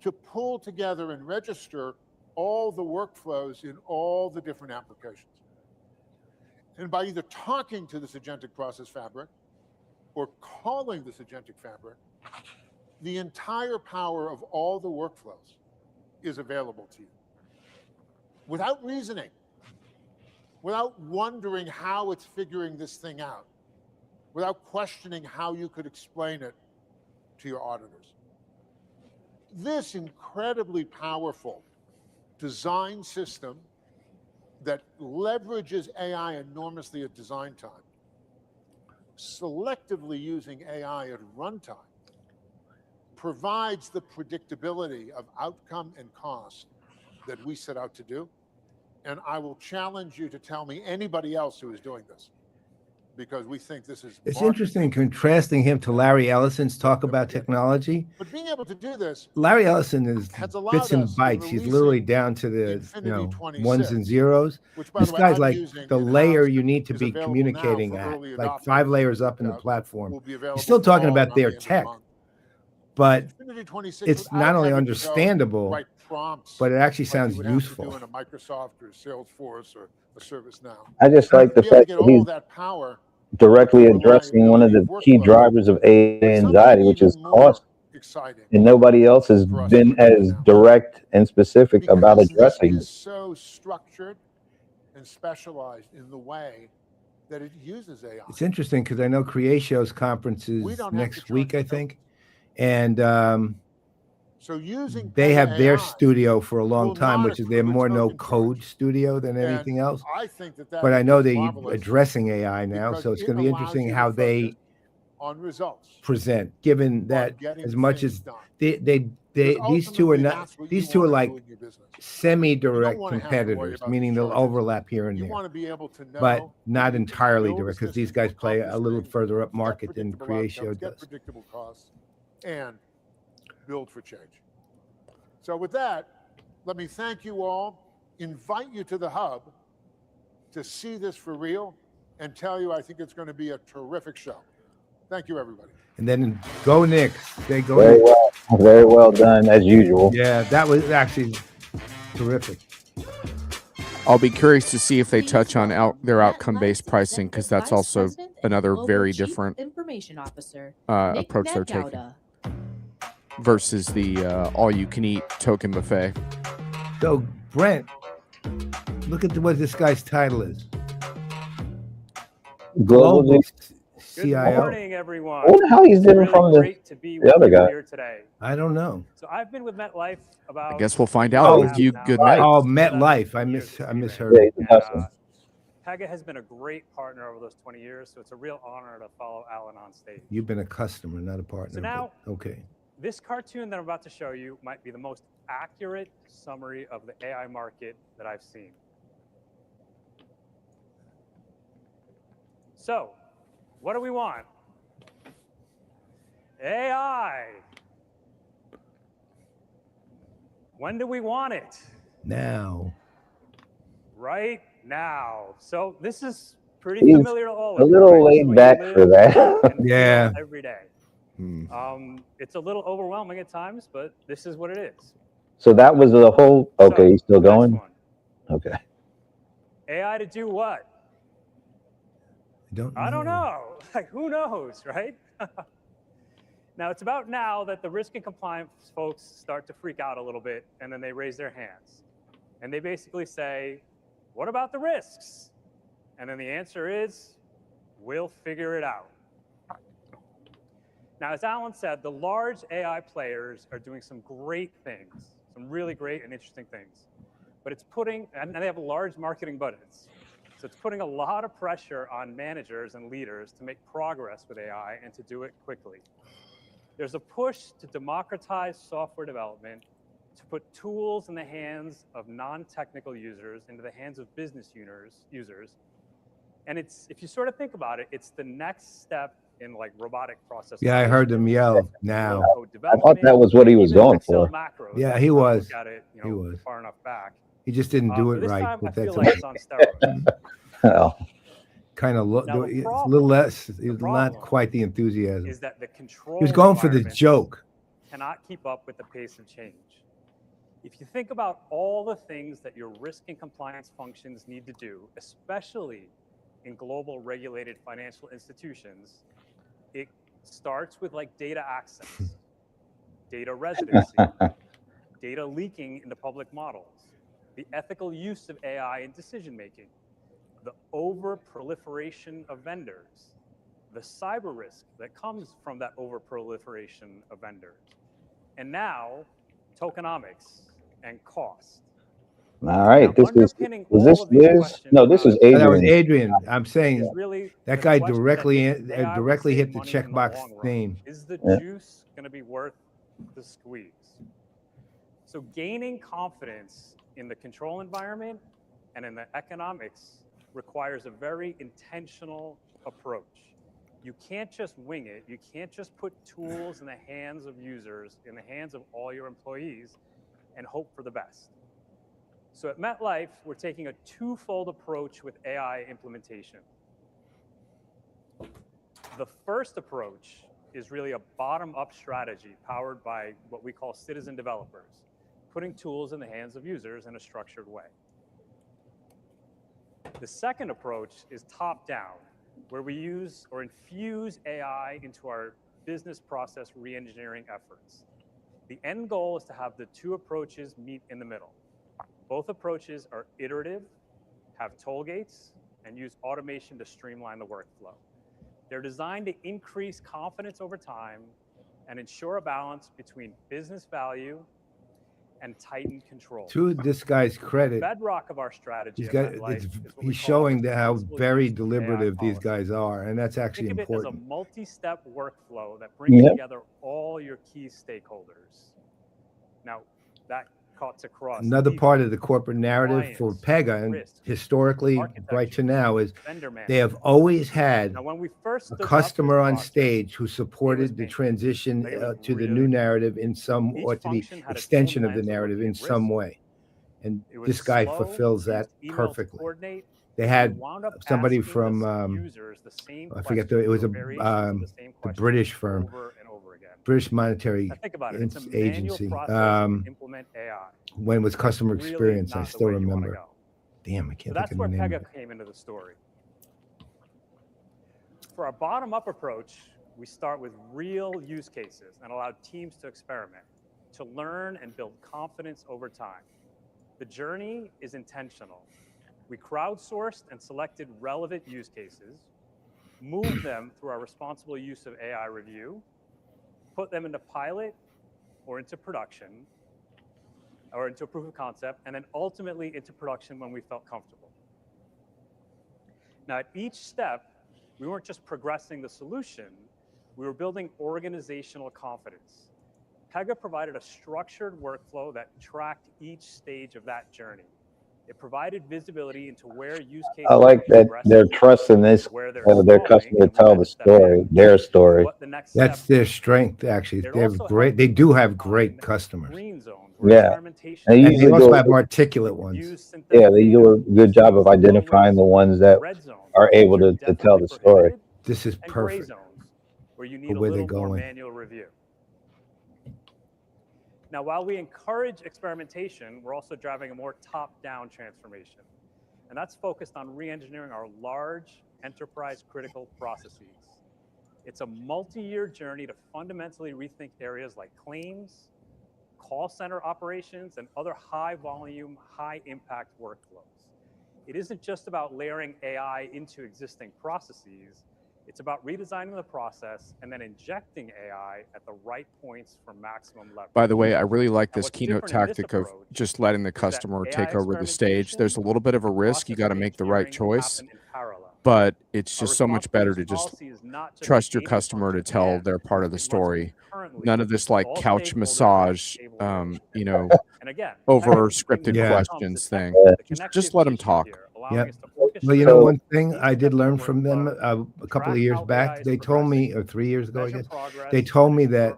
to pull together and register all the workflows in all the different applications. And by either talking to this agentic process fabric or calling this agentic fabric, the entire power of all the workflows is available to you. Without reasoning, without wondering how it's figuring this thing out, without questioning how you could explain it to your auditors. This incredibly powerful design system that leverages AI enormously at design time, selectively using AI at runtime, provides the predictability of outcome and cost that we set out to do. And I will challenge you to tell me anybody else who is doing this, because we think this is. It's interesting contrasting him to Larry Ellison's talk about technology. But being able to do this, Larry Ellison is bits and bytes. He's literally down to the ones and zeros. This guy's like the layer you need to be communicating at, like 5 layers up in the platform. He's still talking about their tech, but it's not only understandable, but it actually sounds useful. in a Microsoft or Salesforce or a ServiceNow. I just like the fact that he's directly addressing one of the key drivers of AI anxiety, which is cost. And nobody else has been as direct and specific about addressing it. it. So structured and specialized in the way that it uses AI. It's interesting because I know Creatio's conference is next week, I think. And so they have their studio for a long time, which is their more no-code studio than anything else. I think that but I know they're addressing AI now, so it's going to be interesting how they present. Given that as much as these two are like semi-direct competitors, meaning they'll overlap here and there, but not entirely direct because these guys play a little further up market than Creatio does. Predictable costs and build for change. So with that, let me thank you all, invite you to the hub to see this for real, and tell you I think it's going to be a terrific show. Thank you, everybody. And then go Knicks. They go very Knicks. well, very well done as usual. Yeah, that was actually terrific. I'll be curious to see if they touch on their outcome-based pricing, because that's also another very different approach they're taking versus the all-you-can-eat token buffet. So, Brent, look at what this guy's title is. Global CIO. morning, everyone. I wonder how he's It's different from great to be with the other you guy. here today. I don't know. So I've been with MetLife about. I guess we'll find a out year with and a you. half Good now. night. Oh, Just about MetLife. I 20 years I to be misheard. Yeah, it. he's a customer. Pega has been a great partner over those 20 years, so it's a real honor to follow Alan on stage. You've been a customer, not a partner. So now, but okay. this cartoon that I'm about to show you might be the most accurate summary of the AI market that I've seen. So, what do we want? AI. When do we want it? Now. Right now. So this is pretty He's familiar to all of a you. little right? This is laid what you back live for that. and feel Yeah. every day. Hmm. It's a little overwhelming at times, but this is what it is. So that was the whole. Okay, So, he's still next going. one. Okay. AI to do what? I don't know. Like, who knows, right? Now, it's about now that the risk and compliance folks start to freak out a little bit, and then they raise their hands. And they basically say, what about the risks? And then the answer is, we'll figure it out. Now, as Alan said, the large AI players are doing some great things, some really great and interesting things. But it's putting, and they have large marketing budgets. So it's putting a lot of pressure on managers and leaders to make progress with AI and to do it quickly. There's a push to democratize software development, to put tools in the hands of non-technical users, into the hands of business users. And it's, if you sort of think about it, it's the next step in like robotic process. Yeah, I heard them yell now. I thought that was what he was going for. Yeah, he was. At it, He was. far enough back. He just didn't do But it this right. time, I But feel that's like it's on steroids. Well, kind of Now, the it's a problem- little less. the Not problem quite the enthusiasm. Is that the control He was going for the environment joke. cannot keep up with the pace of change. If you think about all the things that your risk and compliance functions need to do, especially in global regulated financial institutions, it starts with like data access, data residency, data leaking into public models, the ethical use of AI in decision making, the over proliferation of vendors, the cyber risk that comes from that over proliferation of vendors, and now tokenomics and cost. all right. Now, This is underpinning was all this of these Liz? questions No, this is about- That was Adrian. Adrian. I'm saying is really that the guy question directly if AI will directly save hit the money in the checkbox long run, theme. Is the Yeah. juice going to be worth the squeeze? So gaining confidence in the control environment and in the economics requires a very intentional approach. You can't just wing it. You can't just put tools in the hands of users, in the hands of all your employees, and hope for the best. So at MetLife, we're taking a twofold approach with AI implementation. The first approach is really a bottom-up strategy powered by what we call citizen developers, putting tools in the hands of users in a structured way. The second approach is top-down, where we use or infuse AI into our business process re-engineering efforts. The end goal is to have the two approaches meet in the middle. Both approaches are iterative, have toll gates, and use automation to streamline the workflow. They're designed to increase confidence over time and ensure a balance between business value and tightened control. To this guy's credit, Bedrock of our strategy he's at got MetLife it's, is what we he's call showing how responsible very use of AI deliberative these policy. guys are, and that's actually Think of it as a important. multi-step workflow that brings Yep. together all your key stakeholders. Now, that cuts across Another people, part of the corporate narrative for compliance, Pega, and risk, historically right to architecture, now, is vendor they have management. always had Now, when we first a stood up customer this on process, stage who supported the painful. transition Like, it was to the really new narrative in some, Each or to the function had its extension own of the lens of narrative looking in at some risk. way. And It was this guy slow, fulfills used that email to perfectly. coordinate, They and had wound up somebody asking from the users the same I forget it was questions or variations of the same the questions British firm, over and over again. British Monetary Now think about it. It's a manual Agency. process to implement AI. When it was customer Really experience, I not the still way you wanna remember. go. Damn, I So can't that's think where of the name. of Pega it. came into the story. For our bottom-up approach, we start with real use cases and allow teams to experiment, to learn and build confidence over time. The journey is intentional. We crowdsourced and selected relevant use cases, move them through our responsible use of AI review, put them into pilot or into production, or into a proof of concept, and then ultimately into production when we felt comfortable. Now, at each step, we weren't just progressing the solution, we were building organizational confidence. Pega provided a structured workflow that tracked each stage of that journey. It provided visibility into where use cases I like that they're trusting this, their customer to tell the story, their story. That's their strength, actually. They're great. They do have great customers. Yeah. And they also have articulate ones. Yeah, they do a good job of identifying the ones that are able to tell the story. This is perfect where you need for where a they're little more going. manual review. Now, while we encourage experimentation, we're also driving a more top-down transformation. And that's focused on re-engineering our large enterprise critical processes. It's a multi-year journey to fundamentally rethink areas like claims, call center operations, and other high volume, high impact workflows. It isn't just about layering AI into existing processes. It's about redesigning the process and then injecting AI at the right points for maximum leverage. By the way, I really like this keynote tactic of just letting the customer take over the stage. There's a little bit of a risk. You got to make the right choice, but it's just so much better to just trust your customer to tell their part of the story. None of this like couch massage, you know, over scripted questions thing. Just let them talk. Yeah. Well, you know, one thing I did learn from them a couple of years back, they told me, or 3 years ago, I guess, they told me that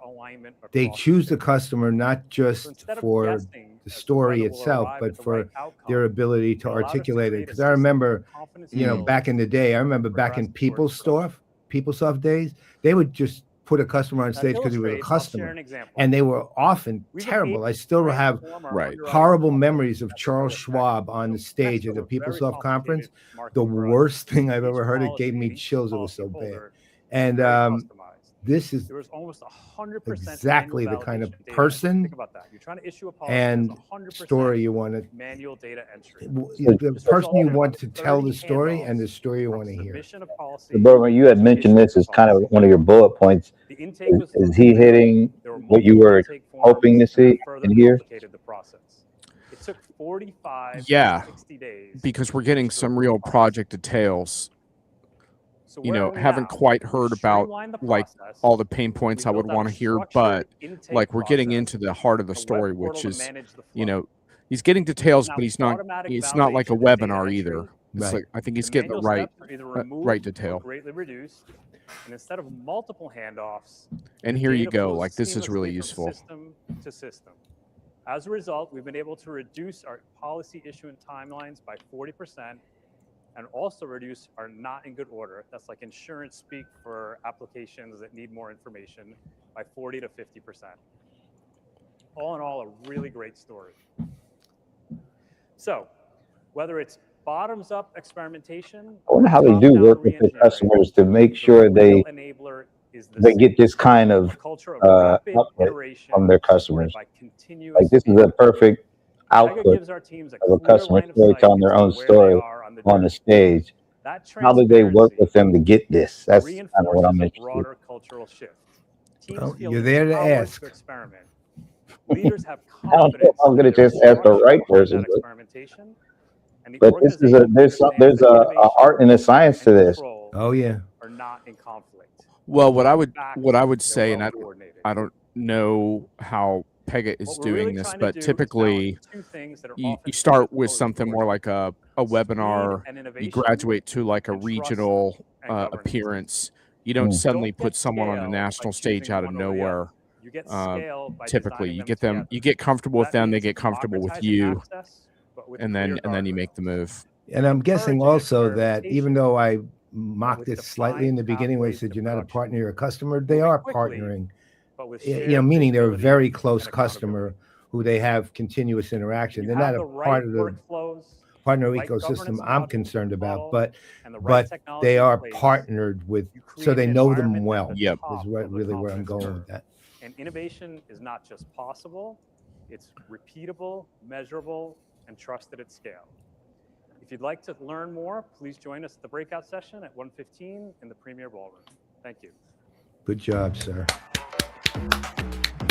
they choose the customer not just for the story itself, but for their ability to articulate it. Because I remember, you know, back in the day, I remember back in PeopleSoft days, they would just put a customer on stage because he was a customer, and they were often terrible. I still have horrible memories of Charles Schwab on the stage at the PeopleSoft conference. The worst thing I've ever heard. It gave me chills. It was so bad. And this is exactly the kind of person and story you want to manual data entry. The person you want to tell the story and the story you want to hear. So, Bergman, you had mentioned this as kind of one of your bullet points. Is he hitting what you were hoping to see and hear? It took 45 Yeah, to 60 days because we're getting some real project details. You know, haven't quite heard about like all the pain points I would want to hear, but like we're getting into the heart of the story, which is, you know, he's getting details, but it's not like a webinar either. It's like, I think he's getting the right detail. Greatly reduced, and instead of multiple handoffs, and here you go, like this is really useful. System to system. As a result, we've been able to reduce our policy issuance timelines by 40%. And also reduce our not in good order, that's like insurance speak for applications that need more information, by 40 to 50%. All in all, a really great story. So, whether it's bottoms up experimentation, I wonder how they do work with the customers to make sure they get this kind of output from their customers. Like this is a perfect output of a customer story telling their own story on the stage. How do they work with them to get this? That's kind of what I'm interested in. Well, you're there to ask. Leaders have I don't know if I'm going to just ask the right person, but this is there's a art and a science to this. Oh yeah. Are not in conflict. Well, what I would say, and I don't know how Pega is doing this, but typically you start with something more like a webinar, you graduate to like a regional appearance. You don't suddenly put someone on a national stage out of nowhere. Typically you get comfortable with them, they get comfortable with you, and then you make the move. And I'm guessing also that even though I mocked it slightly in the beginning when I said you're not a partner, you're a customer, they are partnering. You know, meaning they're a very close customer who they have continuous interaction. They're not a part of the partner ecosystem I'm concerned about, but they are partnered with, so they know them well. Yep, is really where I'm going with that. And innovation is not just possible; it's repeatable, measurable, and trusted at scale. If you'd like to learn more, please join us at the breakout session at 1:15 in the Premier Ballroom. Thank you. Good job, sir.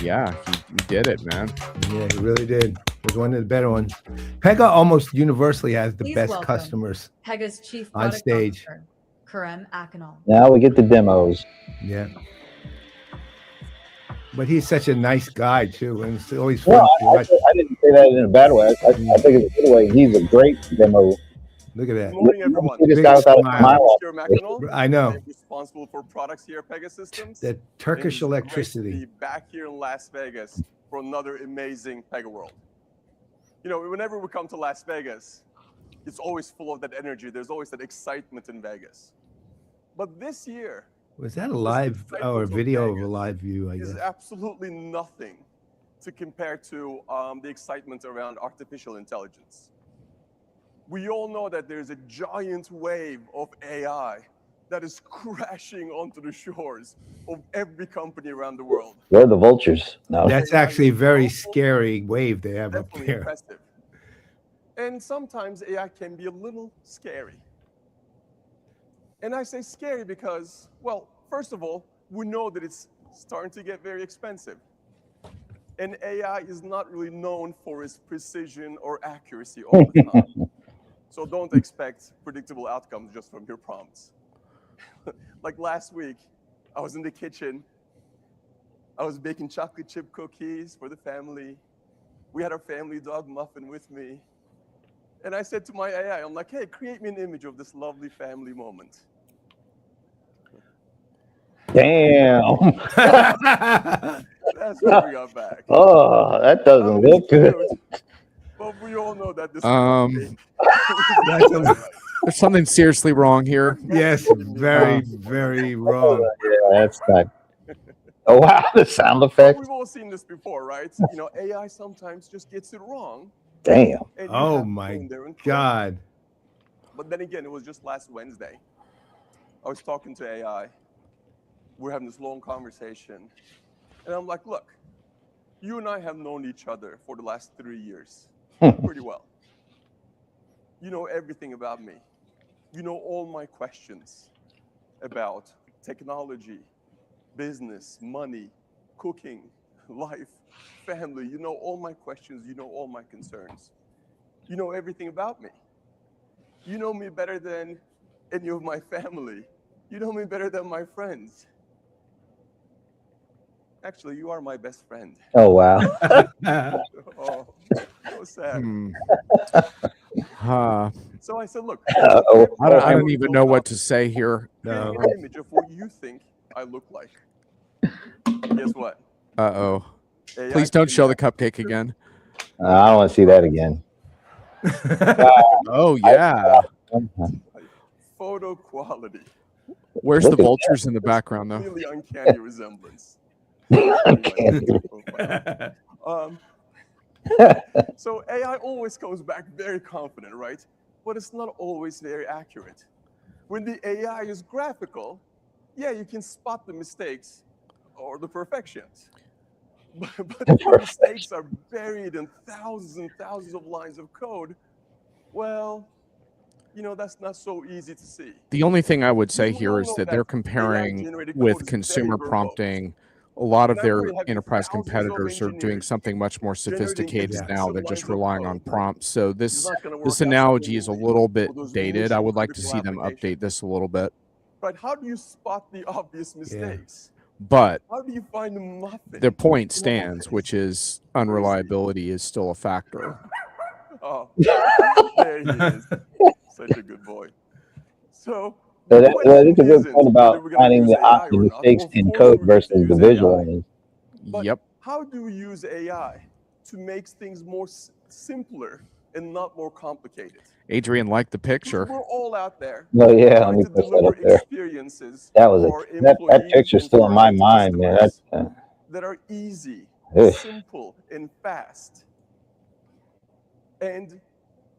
Yeah, he did it, man. Yeah, he really did. It was one of the better ones. Pega almost universally has the Please best welcome customers Pega's Chief on Product stage. Officer, Karim Akinal. Now we get the demos. Yeah. But he's such a nice guy, too. And it's always fun No, to watch. I didn't say that in a bad way. I think it's a good way. He's a great demo. Look at that. Good morning, everyone. This Big guy without a smile. smile. Mr. McEnroe. I know. I'm responsible for products here at Pegasystems. That Turkish It is great electricity. to be back here in Las Vegas for another amazing PegaWorld. You know, whenever we come to Las Vegas, it's always full of that energy. There's always that excitement in Vegas. But this year, Was that a live or a video of a live view, I is guess? absolutely nothing to compare to the excitement around artificial intelligence. We all know that there's a giant wave of AI that is crashing onto the shores of every company around the world. We're the vultures. No. That's actually a very scary wave they have up Definitely there. impressive. And sometimes AI can be a little scary. And I say scary because, well, first of all, we know that it's starting to get very expensive. And AI is not really known for its precision or accuracy all the time. So don't expect predictable outcomes just from your prompts. Like last week, I was in the kitchen. I was baking chocolate chip cookies for the family. We had our family dog Muffin with me. And I said to my AI, I'm like, hey, create me an image of this lovely family moment. Damn. That's what we got back. Oh, that doesn't look good. But we all know that this There's something seriously wrong here. Yes, very, very wrong. Yeah, that's not. Oh, wow, the sound effect. We've all seen this before, right? You know, AI sometimes just gets it wrong. Damn. And you Oh have to go my in there and correct it. God. But then again, it was just last Wednesday. I was talking to AI. We're having this long conversation. And I'm like, look, you and I have known each other for the last 3 years pretty well. You know everything about me. You know all my questions about technology, business, money, cooking, life, family. You know all my questions. You know all my concerns. You know everything about me. You know me better than any of my family. You know me better than my friends. Actually, you are my best friend. Oh, wow. Oh, so sad. So I said, look, I don't even know what to say here. create me an image of what you think I look like. Guess what? Uh-oh. AI Please don't came show the back. cupcake again. I don't want to see that again. Oh, yeah. Photo quality. Where's the vultures in the background, though? Really uncanny resemblance. So AI always comes back very confident, right? But it's not always very accurate. When the AI is graphical, yeah, you can spot the mistakes or the perfections. But if the mistakes are buried in thousands and thousands of lines of code, well, you know, that's not so easy to see. The only thing I would say We here all is know that they're comparing AI-generated with code is consumer very verbose. prompting. A lot of And I'm their really having enterprise thousands of competitors are doing engineers something much more generating sophisticated now. They're extensive just lines of relying on code. prompts. So It's this not gonna work this out analogy is a successfully little bit for those dated. I would like to mission-critical see them applications. update this a little bit. Right? How do you spot the obvious mistakes? But How do you find the muffin? the point in all stands, this? which is unreliability is still a factor. Oh, there he is. Such a good boy. So, So the that, well, question it's a good isn't point whether about we're gonna finding use the, AI the or not. mistakes Of in course code we're going to versus the use AI. visual. But Yep. how do we use AI to make things more simpler and not more complicated? Adrian liked the picture. We're all out there Oh yeah, let trying me to push that deliver up there. experiences That was for our that employees picture's and still for in our my end mind, man. customers That's that are easy, Ugh. simple, and fast. And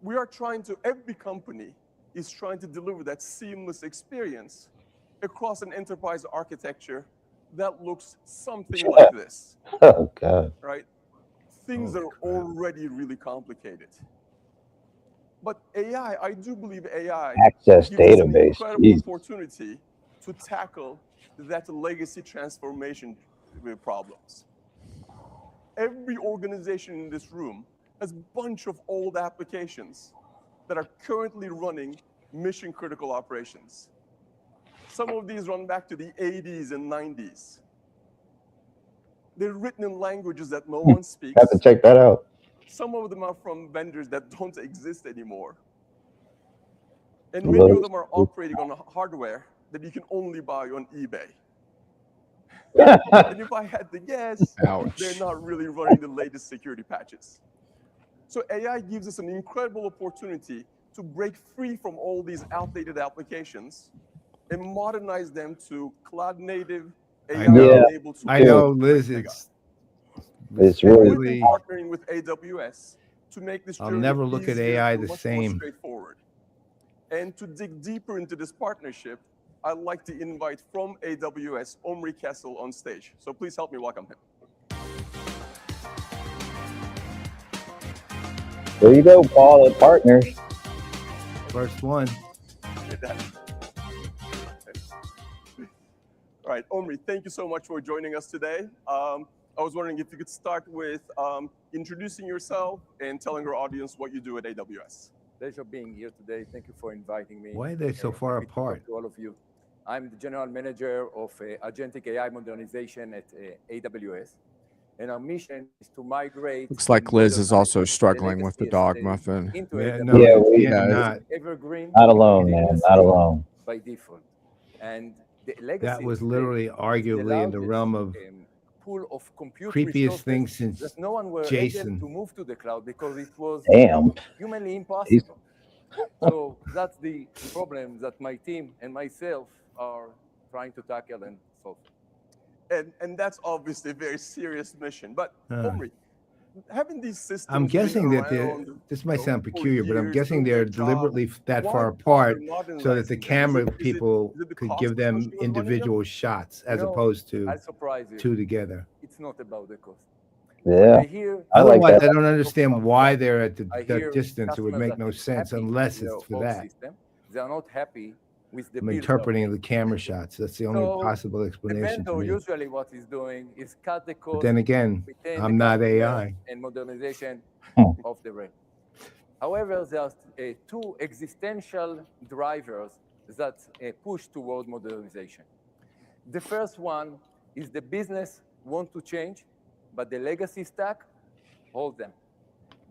we are trying to, every company is trying to deliver that seamless experience across an enterprise architecture that looks something like this, oh god. right? Things that are already really complicated. But AI, I do believe AI Access gives us an database. incredible Jeez. opportunity to tackle that legacy transformation problems. Every organization in this room has a bunch of old applications that are currently running mission critical operations. Some of these run back to the 80s and 90s. They're written in languages that no one speaks. Have to check that out. Some of them are from vendors that don't exist anymore. And many of them are operating on hardware that you can only buy on eBay. And if I had to guess, they're not really running the latest security patches. So AI gives us an incredible opportunity to break free from all these outdated applications and modernize them to cloud native, AI-enabled. I know, Liz. It's We've really. been partnering with AWS to make this journey I'll never look at easier AI and the much same. more straightforward. And to dig deeper into this partnership, I'd like to invite from AWS Omri Kessel on stage. So please help me welcome him. There you go, Paul, and partners. First one. All right, Omri, thank you so much for joining us today. I was wondering if you could start with introducing yourself and telling our audience what you do at AWS. Pleasure being here today. Thank you for inviting me. Why are they so far Happy to talk apart? to all of you. I'm the General Manager of Agentic AI Modernization at AWS. And our mission is to migrate. Looks like Liz is also struggling with the dog muffin. Evergreen. Not alone, man. Not alone. By default. And the legacy That was literally arguably in the realm of pool of compute creepiest thing since that no one were Jason. able to move to the cloud because it was humanly impossible. So that's the problem that my team and myself are trying to tackle and solve. And that's obviously a very serious mission. But Omri, having these systems, I'm guessing that this might sound peculiar, but I'm guessing they're deliberately that far apart so that the camera people could give them individual shots as opposed to two together. It's not about the cost. Yeah, I like that. I don't understand why they're at that distance. It would make no sense unless it's for that. They are not happy with the I'm interpreting the camera shots. That's the only possible explanation the to vendor me. usually what he's doing is cut the cost. But then again, I'm not AI. And modernization of the RAN. However, there are two existential drivers that push toward modernization. The first one is the business want to change, but the legacy stack holds them,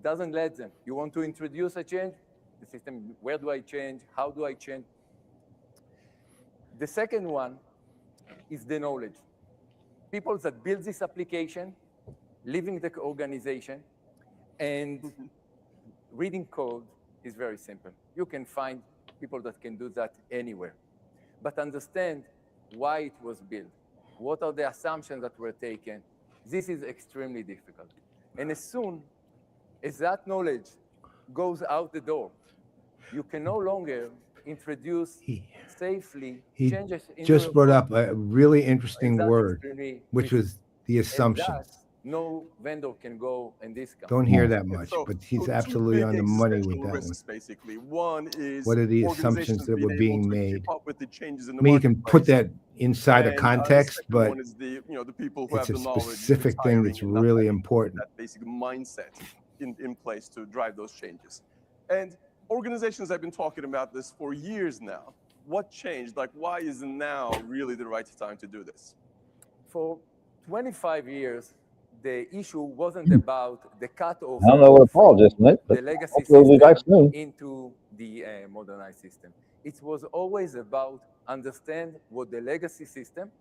doesn't let them. You want to introduce a change, the system, where do I change? How do I change? The second one is the knowledge. People that build this application, leaving the organization, and reading code is very simple. You can find people that can do that anywhere. But understand why it was built. What are the assumptions that were taken? This is extremely difficult. And as soon as that knowledge goes out the door, you can no longer introduce safely changes. He just brought up a really interesting word, which was the assumptions. No vendor can go in this company. Don't hear that much, but he's absolutely on the money with that one. Basically, one is what are the assumptions that were being made? With the changes in the I mean, you can put that inside a context, but the people who it's have a the knowledge, specific thing that's really important. That basic mindset in place to drive those changes. And organizations have been talking about this for years now. What changed? Like, why is now really the right time to do this? For 25 years, the issue wasn't about the cutoff. I don't know where Paul just went, but the legacy hopefully we'll be back soon. Into the modernized system. It was always about understand what the legacy system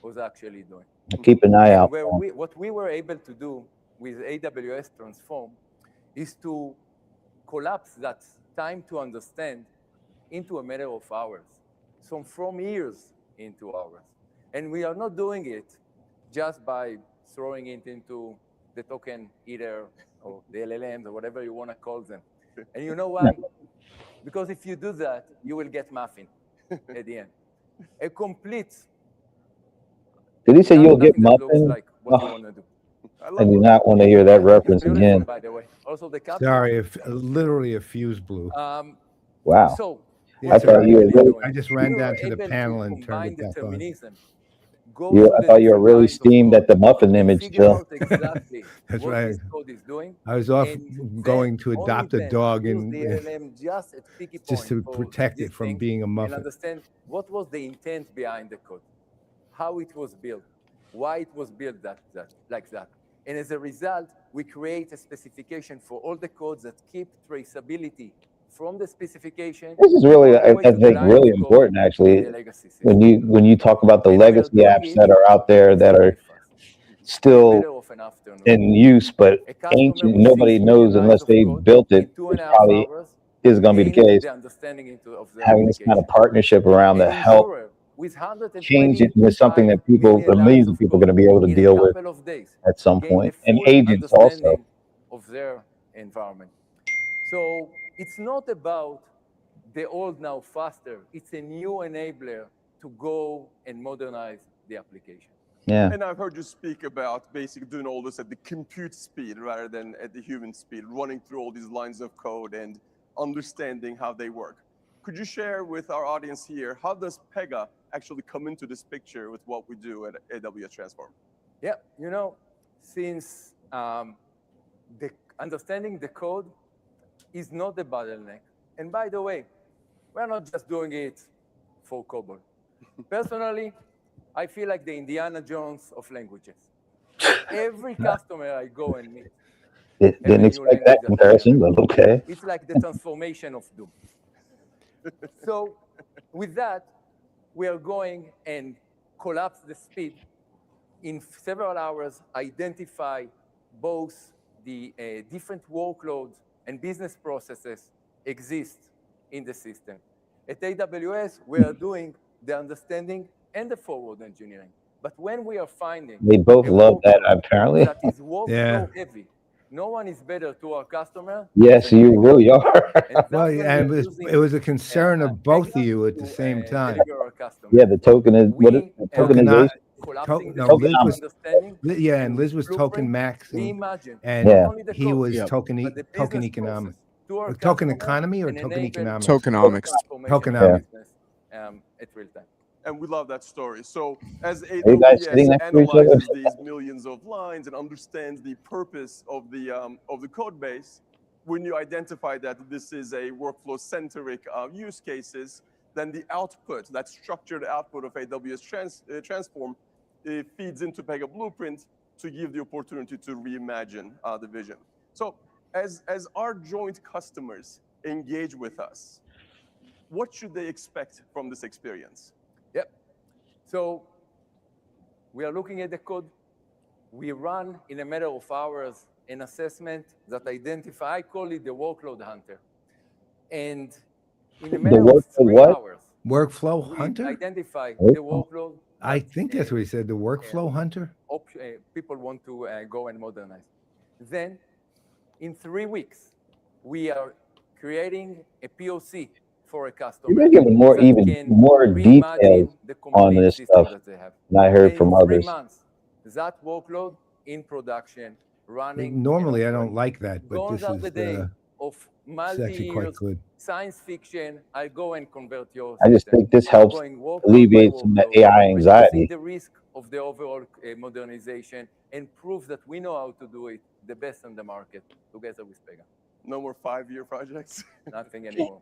was actually doing. Keep an eye out. What we were able to do with AWS Transform is to collapse that time to understand into a matter of hours. So from years into hours. And we are not doing it just by throwing it into the token either or the LLMs or whatever you want to call them. And you know why? Because if you do that, you will get muffin at the end. A complete. Did he say you'll get muffin? Like what you want to do. I do not want to hear that reference again. By the way, because of the capital. Sorry, if literally a fuse blew. Wow. So I thought you were really, I just ran down to the panel and turned it back on. I thought you were really steamed at the muffin image still. Exactly That's what right. this code is doing. I was off And going to then, adopt only a then, dog use and the LLM just at picky just to point for protect this it from thing being a and muffin. understand what was the intent behind the code, how it was built, why it was built like that. And as a result, we create a specification for all the codes that keep traceability from the specification. This is really, all the way I to the think, line really of code important, in actually, the legacy system. when you talk about the And we are legacy doing apps it that are out there that are still matter of an afternoon. in use, but A customer ancient, with nobody 6 knows million unless lines of they code built in it, which 2.5 probably hours is going to be the gained case. the understanding of the Having this kind of application. partnership around An to help insurer with change it into something that people, million millions lines of people are going to be able to in a deal with couple of days at some gain the point, and full agents also. understanding of their environment. So it's not about the old now faster. It's a new enabler to go and modernize the application. Yeah. And I've heard you speak about basically doing all this at the compute speed rather than at the human speed, running through all these lines of code and understanding how they work. Could you share with our audience here, how does Pega actually come into this picture with what we do at AWS Transform? Yeah, you know, since the understanding the code is not the bottleneck. And by the way, we're not just doing it for COBOL. Personally, I feel like the Indiana Jones of languages. Every customer I go and meet, Didn't expect that comparison, but okay. it's like the transformation of Doom. So with that, we are going and collapse the speed in several hours, identify both the different workloads and business processes exist in the system. At AWS, we are doing the understanding and the forward engineering. But when we are finding They both love that, apparently. that is workflow heavy, no one is better to our customer. Yes, you really are. Well, and it was a concern of both of you at the same time. Yeah, the token is what is the tokenization? Liz was, yeah, and Liz was token max, and he was token economic. Token economy or token economics? Tokenomics. Tokenomics. At real time. And we love that story. So as you guys sitting AWS next to each other? analyzes these millions of lines and understands the purpose of the code base, when you identify that this is a workflow-centric use cases, then the output, that structured output of AWS Transform, it feeds into Pega Blueprint to give the opportunity to reimagine the vision. So as our joint customers engage with us, what should they expect from this experience? Yep. So we are looking at the code. We run in a matter of hours an assessment that identify, I call it the workload hunter. And in a matter of 3 hours, Workflow we hunter? identify the workload. I think that's what he said, the workflow hunter? People want to go and modernize. Then, in 3 weeks, we are creating a POC for a customer. You're giving more details on this stuff than I heard from others. 3 months, that workload in production, running. Normally, I don't like that, but Goes this out the day of is actually quite multi-years good. science fiction. I go and convert your I just think this helps going workload alleviate by some of workload, the AI anxiety. reducing the risk of the overall modernization, and prove that we know how to do it the best on the market together with Pega. No more 5-year projects? Nothing anymore.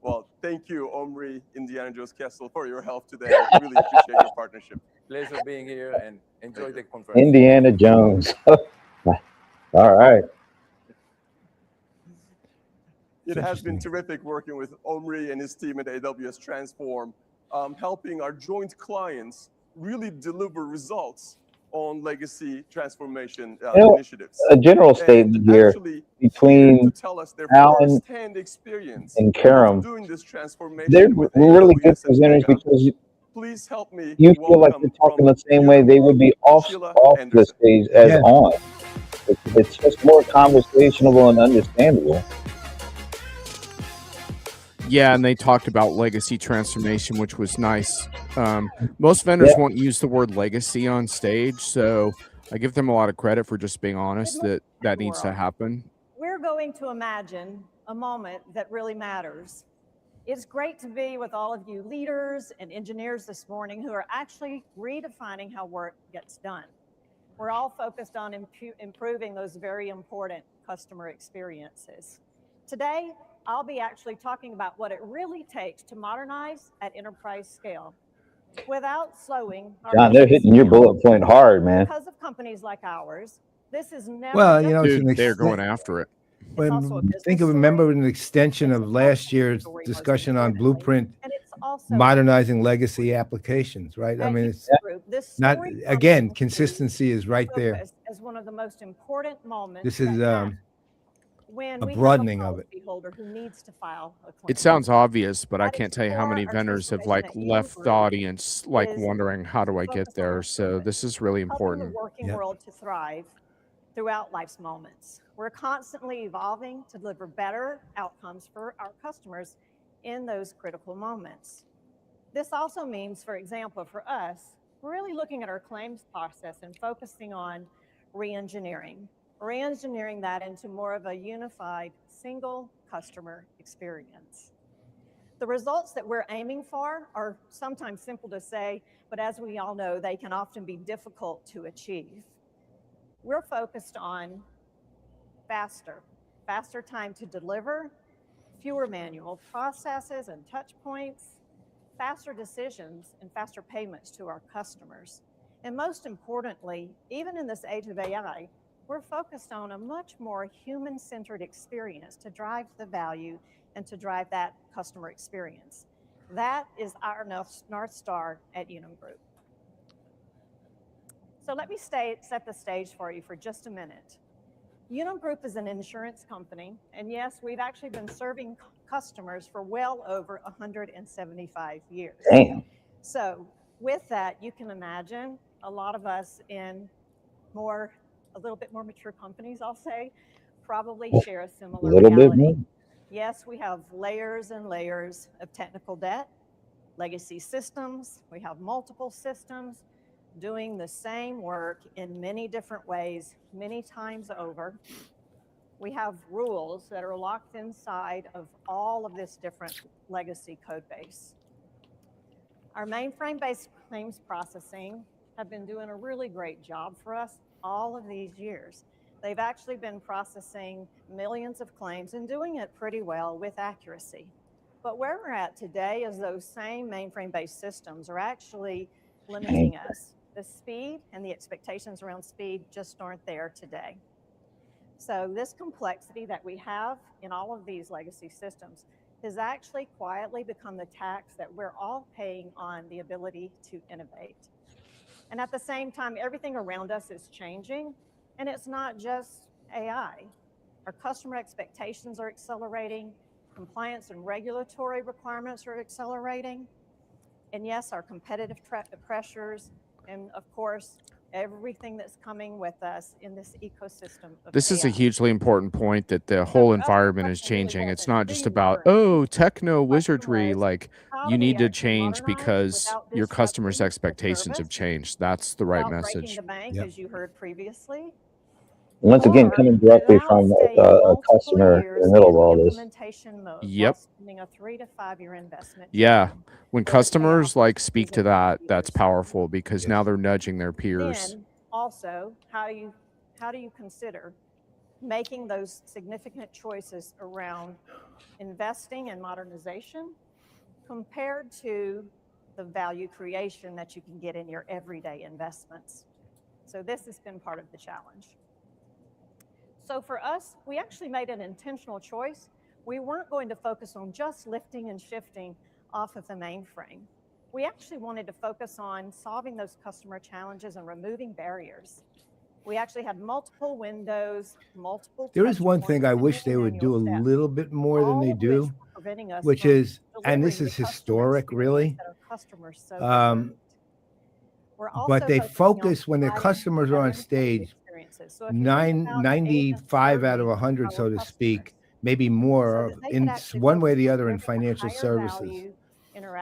Well, thank you, Omri, Indiana Jones Kessel, for your help today. I really appreciate your partnership. Pleasure being here and enjoy the conference. Indiana Jones. All right. It has been terrific working with Omri and his team at AWS Transform, helping our joint clients really deliver results on legacy transformation initiatives. A general statement here between Alan and Karam. They're really good presenters because you feel like they're talking the same way they would be off the stage as on. It's just more conversational and understandable. Yeah, and they talked about legacy transformation, which was nice. Most vendors won't use the word legacy on stage, so I give them a lot of credit for just being honest that needs to happen. We're going going to imagine a moment that really matters. It's great to be with all of you leaders and engineers this morning who are actually redefining how work gets done. We're all focused on improving those very important customer experiences. Today, I'll be actually talking about what it really takes to modernize at enterprise scale without slowing our John, they're hitting your bullet point hard, man. Because of companies like ours, this is never Well, you know, it's Dude, an they're going after it. Remember an extension of last year's discussion on blueprint modernizing legacy applications, right? I mean, it's not, again, consistency is right there. As one of the most important moments. This is when a we broadening have a of it. policyholder who needs to file a claim. It sounds obvious, but I At can't its tell you how core, many our vendors have transformation like at left Unum the Group audience like is wondering, how do I get focused on there? our So purpose, this is really helping the important. working world to thrive throughout life's moments. We're constantly evolving to deliver better outcomes for our customers in those critical moments. This also means, for example, for us, we're really looking at our claims process and focusing on re-engineering that into more of a unified single customer experience. The results that we're aiming for are sometimes simple to say, but as we all know, they can often be difficult to achieve. We're focused on faster time to deliver, fewer manual processes and touch points, faster decisions and faster payments to our customers. And most importantly, even in this age of AI, we're focused on a much more human-centered experience to drive the value and to drive that customer experience. That is our North Star at Unum Group. So let me set the stage for you for just a minute. Unum Group is an insurance company, and yes, we've actually been serving customers for well over 175 years. Damn. So with that, you can imagine a lot of us in a little bit more mature companies, I'll say, probably share a similar reality. Yes, we have layers and layers of technical debt, legacy systems. We have multiple systems doing the same work in many different ways, many times over. We have rules that are locked inside of all of this different legacy code base. Our mainframe-based claims processing have been doing a really great job for us all of these years. They've actually been processing millions of claims and doing it pretty well with accuracy. But where we're at today is those same mainframe-based systems are actually limiting us. The speed and the expectations around speed just aren't there today. So this complexity that we have in all of these legacy systems has actually quietly become the tax that we're all paying on the ability to innovate. And at the same time, everything around us is changing, and it's not just AI. Our customer expectations are accelerating, compliance and regulatory requirements are accelerating, and yes, our competitive pressures, and of course, everything that's coming with us in this ecosystem of This is a AI. hugely important point, that the whole environment is changing. It's not just about, oh, techno wizardry. Like, you need to change because your customers' expectations have changed. That's the right Without breaking message. the bank, as you heard previously. Once again, coming directly from a customer in the middle of all this. Yep. A 3 to 5 year investment. Yeah. When customers like speak to that, that's powerful because now they're nudging their peers. Then also, how do you consider making those significant choices around investing in modernization compared to the value creation that you can get in your everyday investments? So this has been part of the challenge. So for us, we actually made an intentional choice. We weren't going to focus on just lifting and shifting off of the mainframe. We actually wanted to focus on solving those customer challenges and removing barriers. We actually had multiple windows, multiple. There is one thing I wish they would do a little bit more than they do, which is, and this is historic, really. But they focus when their customers are on stage, 95 out of 100, so to speak, maybe more, in one way or the other in financial services.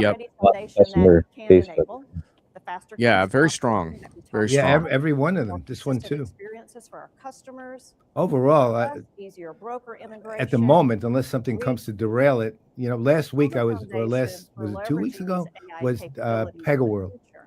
Yep. Foundation Customer that can Facebook. enable the faster. Yeah, case very processing strong. that we talked Very Yeah, strong. every one of more them. This one consistent too. experiences for our customers. Overall, for us, easier broker integration. at the moment, unless something comes to derail it, last week I was, or Foundation last, for was it 2 weeks leveraging ago, these AI was capabilities in the PegaWorld. future.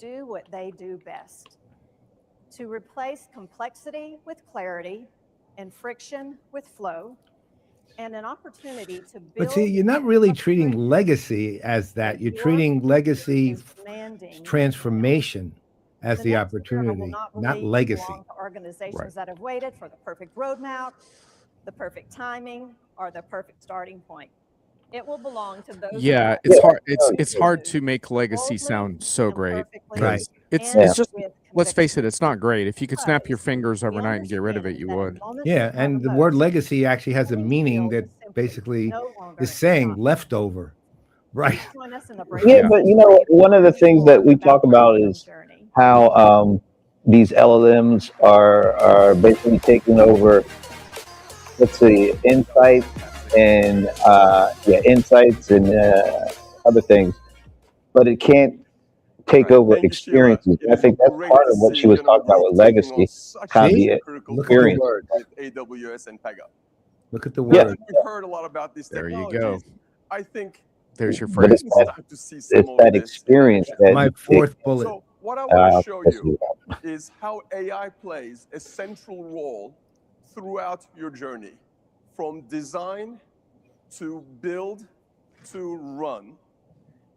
do what they do best. to replace complexity with clarity and friction with flow, and an opportunity to build. But see, you're not really treating legacy as that. You're treating legacy transformation as the opportunity, not legacy. Organizations that have waited for the perfect roadmap, the perfect timing, or the perfect starting point. It will belong to those. Yeah, it's hard. It's hard to make legacy sound so great. Right. It's just, let's face it, it's not great. If you could snap your fingers overnight and get rid of it, you would. Yeah, and the word legacy actually has a meaning that basically is saying leftover. Right. Yeah, but you know, one of the things that we talk about is how these LLMs are basically taking over, let's see, insights and other things, but it can't take over experiences. I think that's part of what she was talking about with legacy, kind of the experience. With AWS and Pega. Look at the word. Yeah, we've heard a lot about these There technologies. you go. I think there's your phrase. It's that experience that my fourth bullet. So what I want to show you is how AI plays a central role throughout your journey, from design to build to run.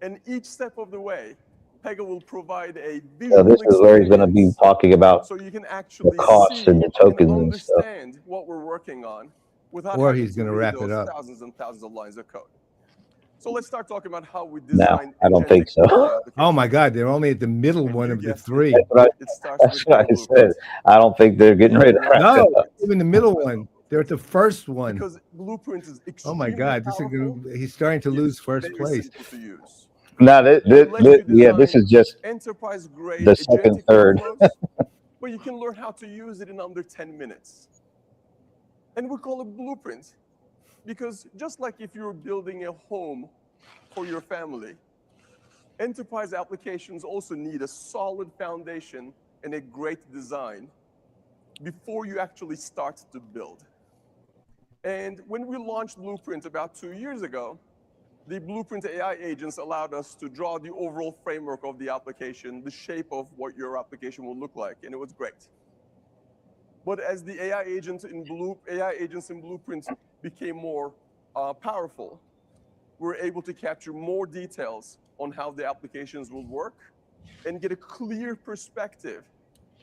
And each step of the way, Pega will provide a visual this is where he's going to be talking about so you can actually the costs and the tokens and stuff. understand what we're working on without Or having he's going to read wrap it those up. thousands and thousands of lines of code. So let's start talking about how we design. No, I don't think so. Oh my God, they're only at the middle one of the three. That's what I said. I don't think they're getting ready to wrap No, it up. even the middle one. They're at the first one. Because Blueprint is Oh my God, this is he's starting to lose first place. No, this is just enterprise grade the second, agentic third. workflows, but you can learn how to use it in under 10 minutes. And we call it Blueprint because just like if you're building a home for your family, enterprise applications also need a solid foundation and a great design before you actually start to build. And when we launched Blueprint about 2 years ago, the Blueprint AI agents allowed us to draw the overall framework of the application, the shape of what your application will look like, and it was great. But as the AI agents in Blueprint became more powerful, we were able to capture more details on how the applications will work and get a clear perspective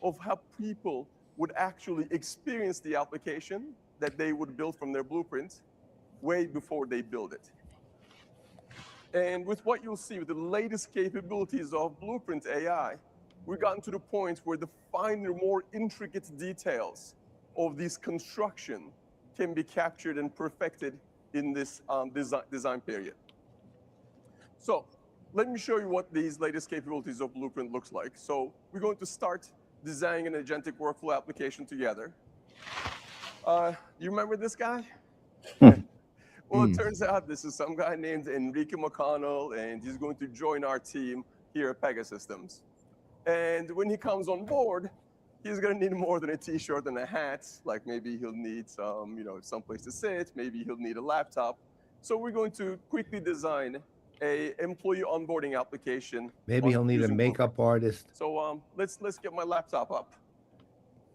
of how people would actually experience the application that they would build from their blueprint way before they build it. And with what you'll see with the latest capabilities of Blueprint AI, we've gotten to the point where the finer, more intricate details of this construction can be captured and perfected in this design period. So let me show you what these latest capabilities of Blueprint looks like. So we're going to start designing an agentic workflow application together. You remember this guy? Well, it turns out this is some guy named Enrique McConnell, and he's going to join our team here at Pegasystems. And when he comes on board, he's going to need more than a t-shirt and a hat. Like maybe he'll need some, someplace to sit. Maybe he'll need a laptop. So we're going to quickly design a employee onboarding application. Maybe he'll need a makeup artist. So let's get my laptop up.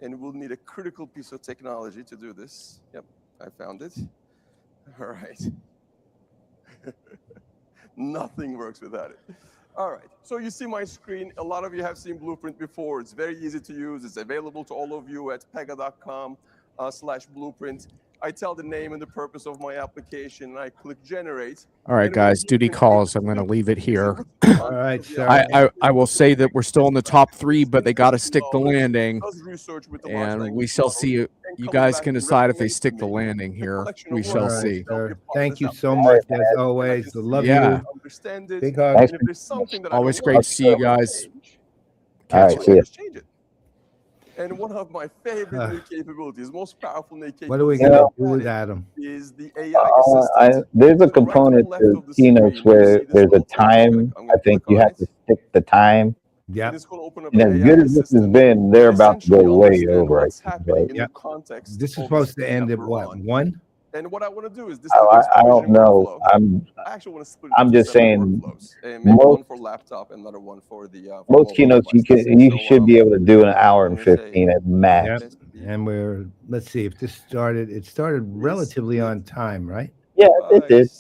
And we'll need a critical piece of technology to do this. Yep, I found it. All right. Nothing works without it. All right, so you see my screen. A lot of you have seen Blueprint before. It's very easy to use. It's available to all of you at pega.com/blueprint. I tell the name and the purpose of my application, and I click generate. All right, guys, duty calls. I'm going to leave it here. All right, sir. I will say that we're still in the top 3, but they got to stick the landing. And we shall see. You guys can decide if they stick the landing here. We shall see. Sir. Thank you so much, as always. I love you. Big hug. Always great to see you guys. All right, see ya. And one of my favorite new capabilities, most powerful new capabilities. What are we going to do with Adam? Is the AI assistant. There's a component to Keynotes where there's a time. I think you have to stick the time. Yeah. And as good as this has been, they're about to go way over. Yep. This is supposed to end at what, 1? And what I want to do is this. I don't know. I actually want to split it I'm into just separate saying, workflows, and maybe one for laptop and another one for the for most mobile keynotes devices. you should be able to do in an hour and I'm gonna say, 15 at max. Yep. And let's see if this started. It started relatively on time, right? Yeah, it did.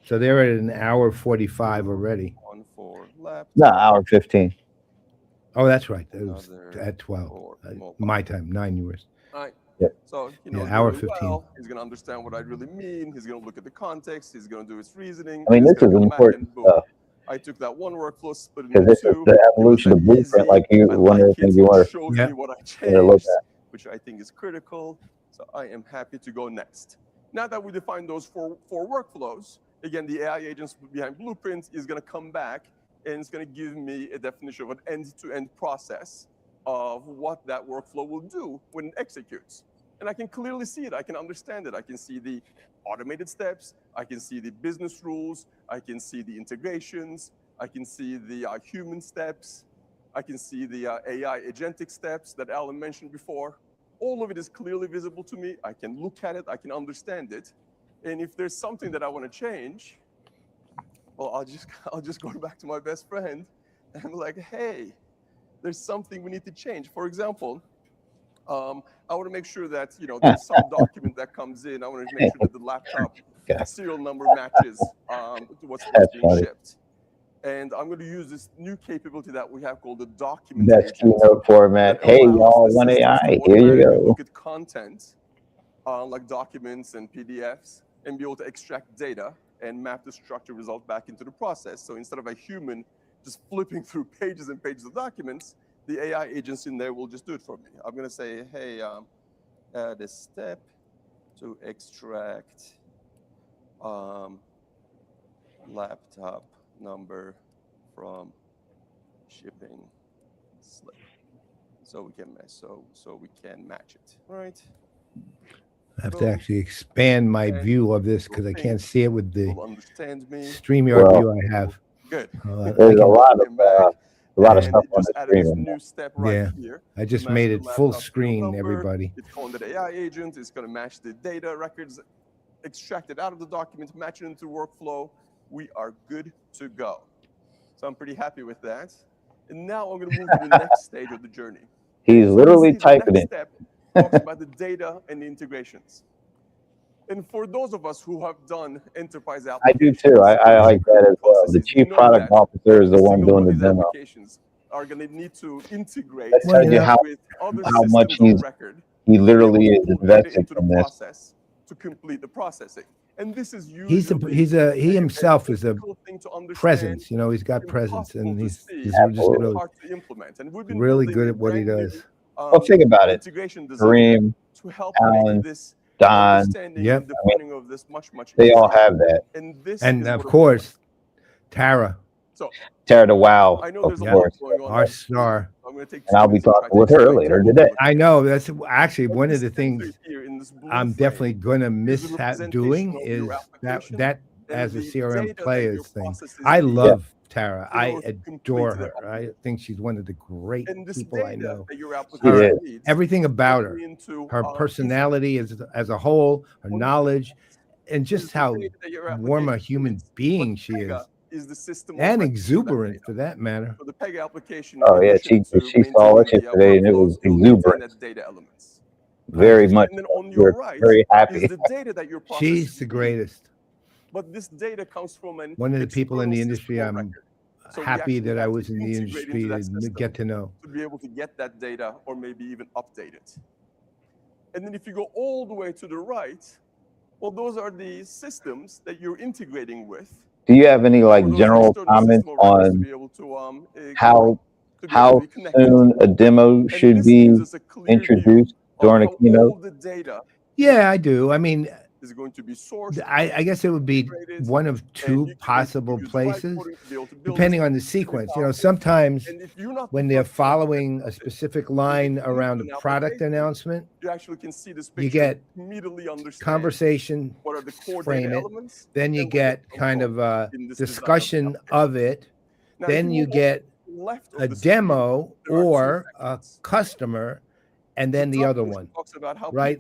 So they're at an hour 45 already. One for laptop. No, hour 15. Oh, that's right. That was at 12. My time, 9 yours. All right. Yep. So, hour really 15. well. He's going to understand what I really mean. He's going to look at the context. He's going to do his reasoning. I mean, He's this is gonna come back important and boom. stuff. I took that one workflow, split it Because into this is two. the evolution of blueprint, like one of the things you want shows to me what I look changed, at. which I think is critical. So I am happy to go next. Now that we define those four workflows, again, the AI agents behind Blueprint is going to come back and it's going to give me a definition of an end-to-end process of what that workflow will do when it executes. And I can clearly see it. I can understand it. I can see the automated steps. I can see the business rules. I can see the integrations. I can see the human steps. I can see the AI agentic steps that Alan mentioned before. All of it is clearly visible to me. I can look at it. I can understand it. And if there's something that I want to change, well, I'll just go back to my best friend and I'm like, hey, there's something we need to change. For example, I want to make sure that, there's some document that comes in. I want to make sure that the laptop serial number matches to what's being shipped. And I'm going to use this new capability that we have called the document That's agent. Keynote format. Hey, y'all, one AI. Here you go. Look at content, like documents and PDFs, and be able to extract data and map the structured result back into the process. So instead of a human just flipping through pages and pages of documents, the AI agents in there will just do it for me. I'm going to say, hey, add a step to extract laptop number from shipping slip, so we can match it. All right. I have to actually expand my view of this because I can't see it with the StreamYard view I have. Good. There's a lot of stuff on the screen. New step right here. I just made it full screen, everybody. It's calling that AI agent. It's going to match the data records extracted out of the document, match it into workflow. We are good to go. So I'm pretty happy with that. And now I'm going to move to the next stage of the journey. He's literally typing it. Step talks about the data and the integrations. And for those of us who have done enterprise I do too. I like that as well. The chief product officer is the one doing the demo. Applications are going to need to integrate That tells you how much he literally is invested in this. Process to complete the processing. And this is usually he himself is a presence. He's got presence, and he's just really good at what he does. Well, think about it. Kareem, Alan, Don, yep. They all have that. And of course, Tara. Tara the Wow, of course. Our star. And I'll be talking with her later today. I know. That's actually one of the things I'm definitely going to miss doing is that as a CRM Playaz thing. I love Tara. I adore her. I think she's one of the great people I know. Everything about her personality as a whole, her knowledge, and just how warm a human being she is the system and exuberant for that matter. So the Pega application. Oh yeah, she saw us yesterday and it was exuberant. Data elements. Very much. And then on your right very happy. is the data that you're processing. She's the greatest. But this data comes from one of the people in the industry I'm happy that I was in the industry to get to know. To be able to get that data or maybe even update it. And then if you go all the way to the right, well, those are the systems that you're integrating with. Do you have any general comments on how soon a demo should be introduced during a keynote? Yeah, I do. I mean, is going to be sourced. I guess it would be one of two possible places, depending on the sequence. Sometimes when they're following a specific line around a product announcement, you actually can see this you get immediately conversation, frame it, then you get kind of a discussion of it, then you get a demo or a customer, and then the other one, right?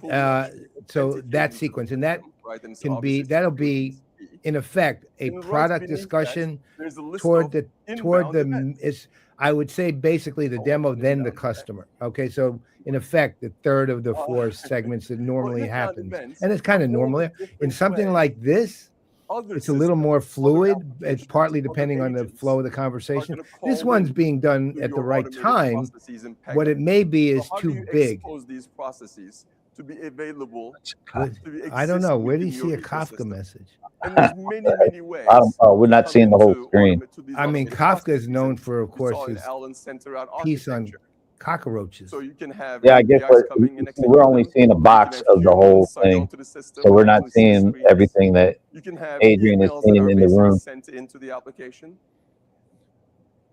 So that sequence, and that right? And so can be, obviously that'll security be is key. in effect a And right product beneath that, discussion there's a list toward of the inbound events. it's, I would say basically the demo, then the customer. Okay, so in effect, the third of the four segments that normally inbound happens, events and it's kind are of all normal the in different something ways like this. other It's a little systems, more other fluid. It's applications, partly other depending on the agents flow of the are conversation. going to This call one's in being done to at the your right automated time. processes in What Pega. it may be So is how do too you big. expose these processes to be available, What- to be I don't know. exist Where do you within see your a Kafka ecosystem? message? And there's many ways. We're to not come seeing the whole into screen. to these I mean, automated Kafka is processes. known And for, of you course, saw in his Alan's center out piece on architecture. cockroaches. So you can have Yeah, I guess APIs coming and we're only executing them. seeing a You can box have of the whole humans signed thing, onto the system so we're and not actually see seeing screens. everything that You can have Adrian is emails that seeing are in the basically room. sent into the application.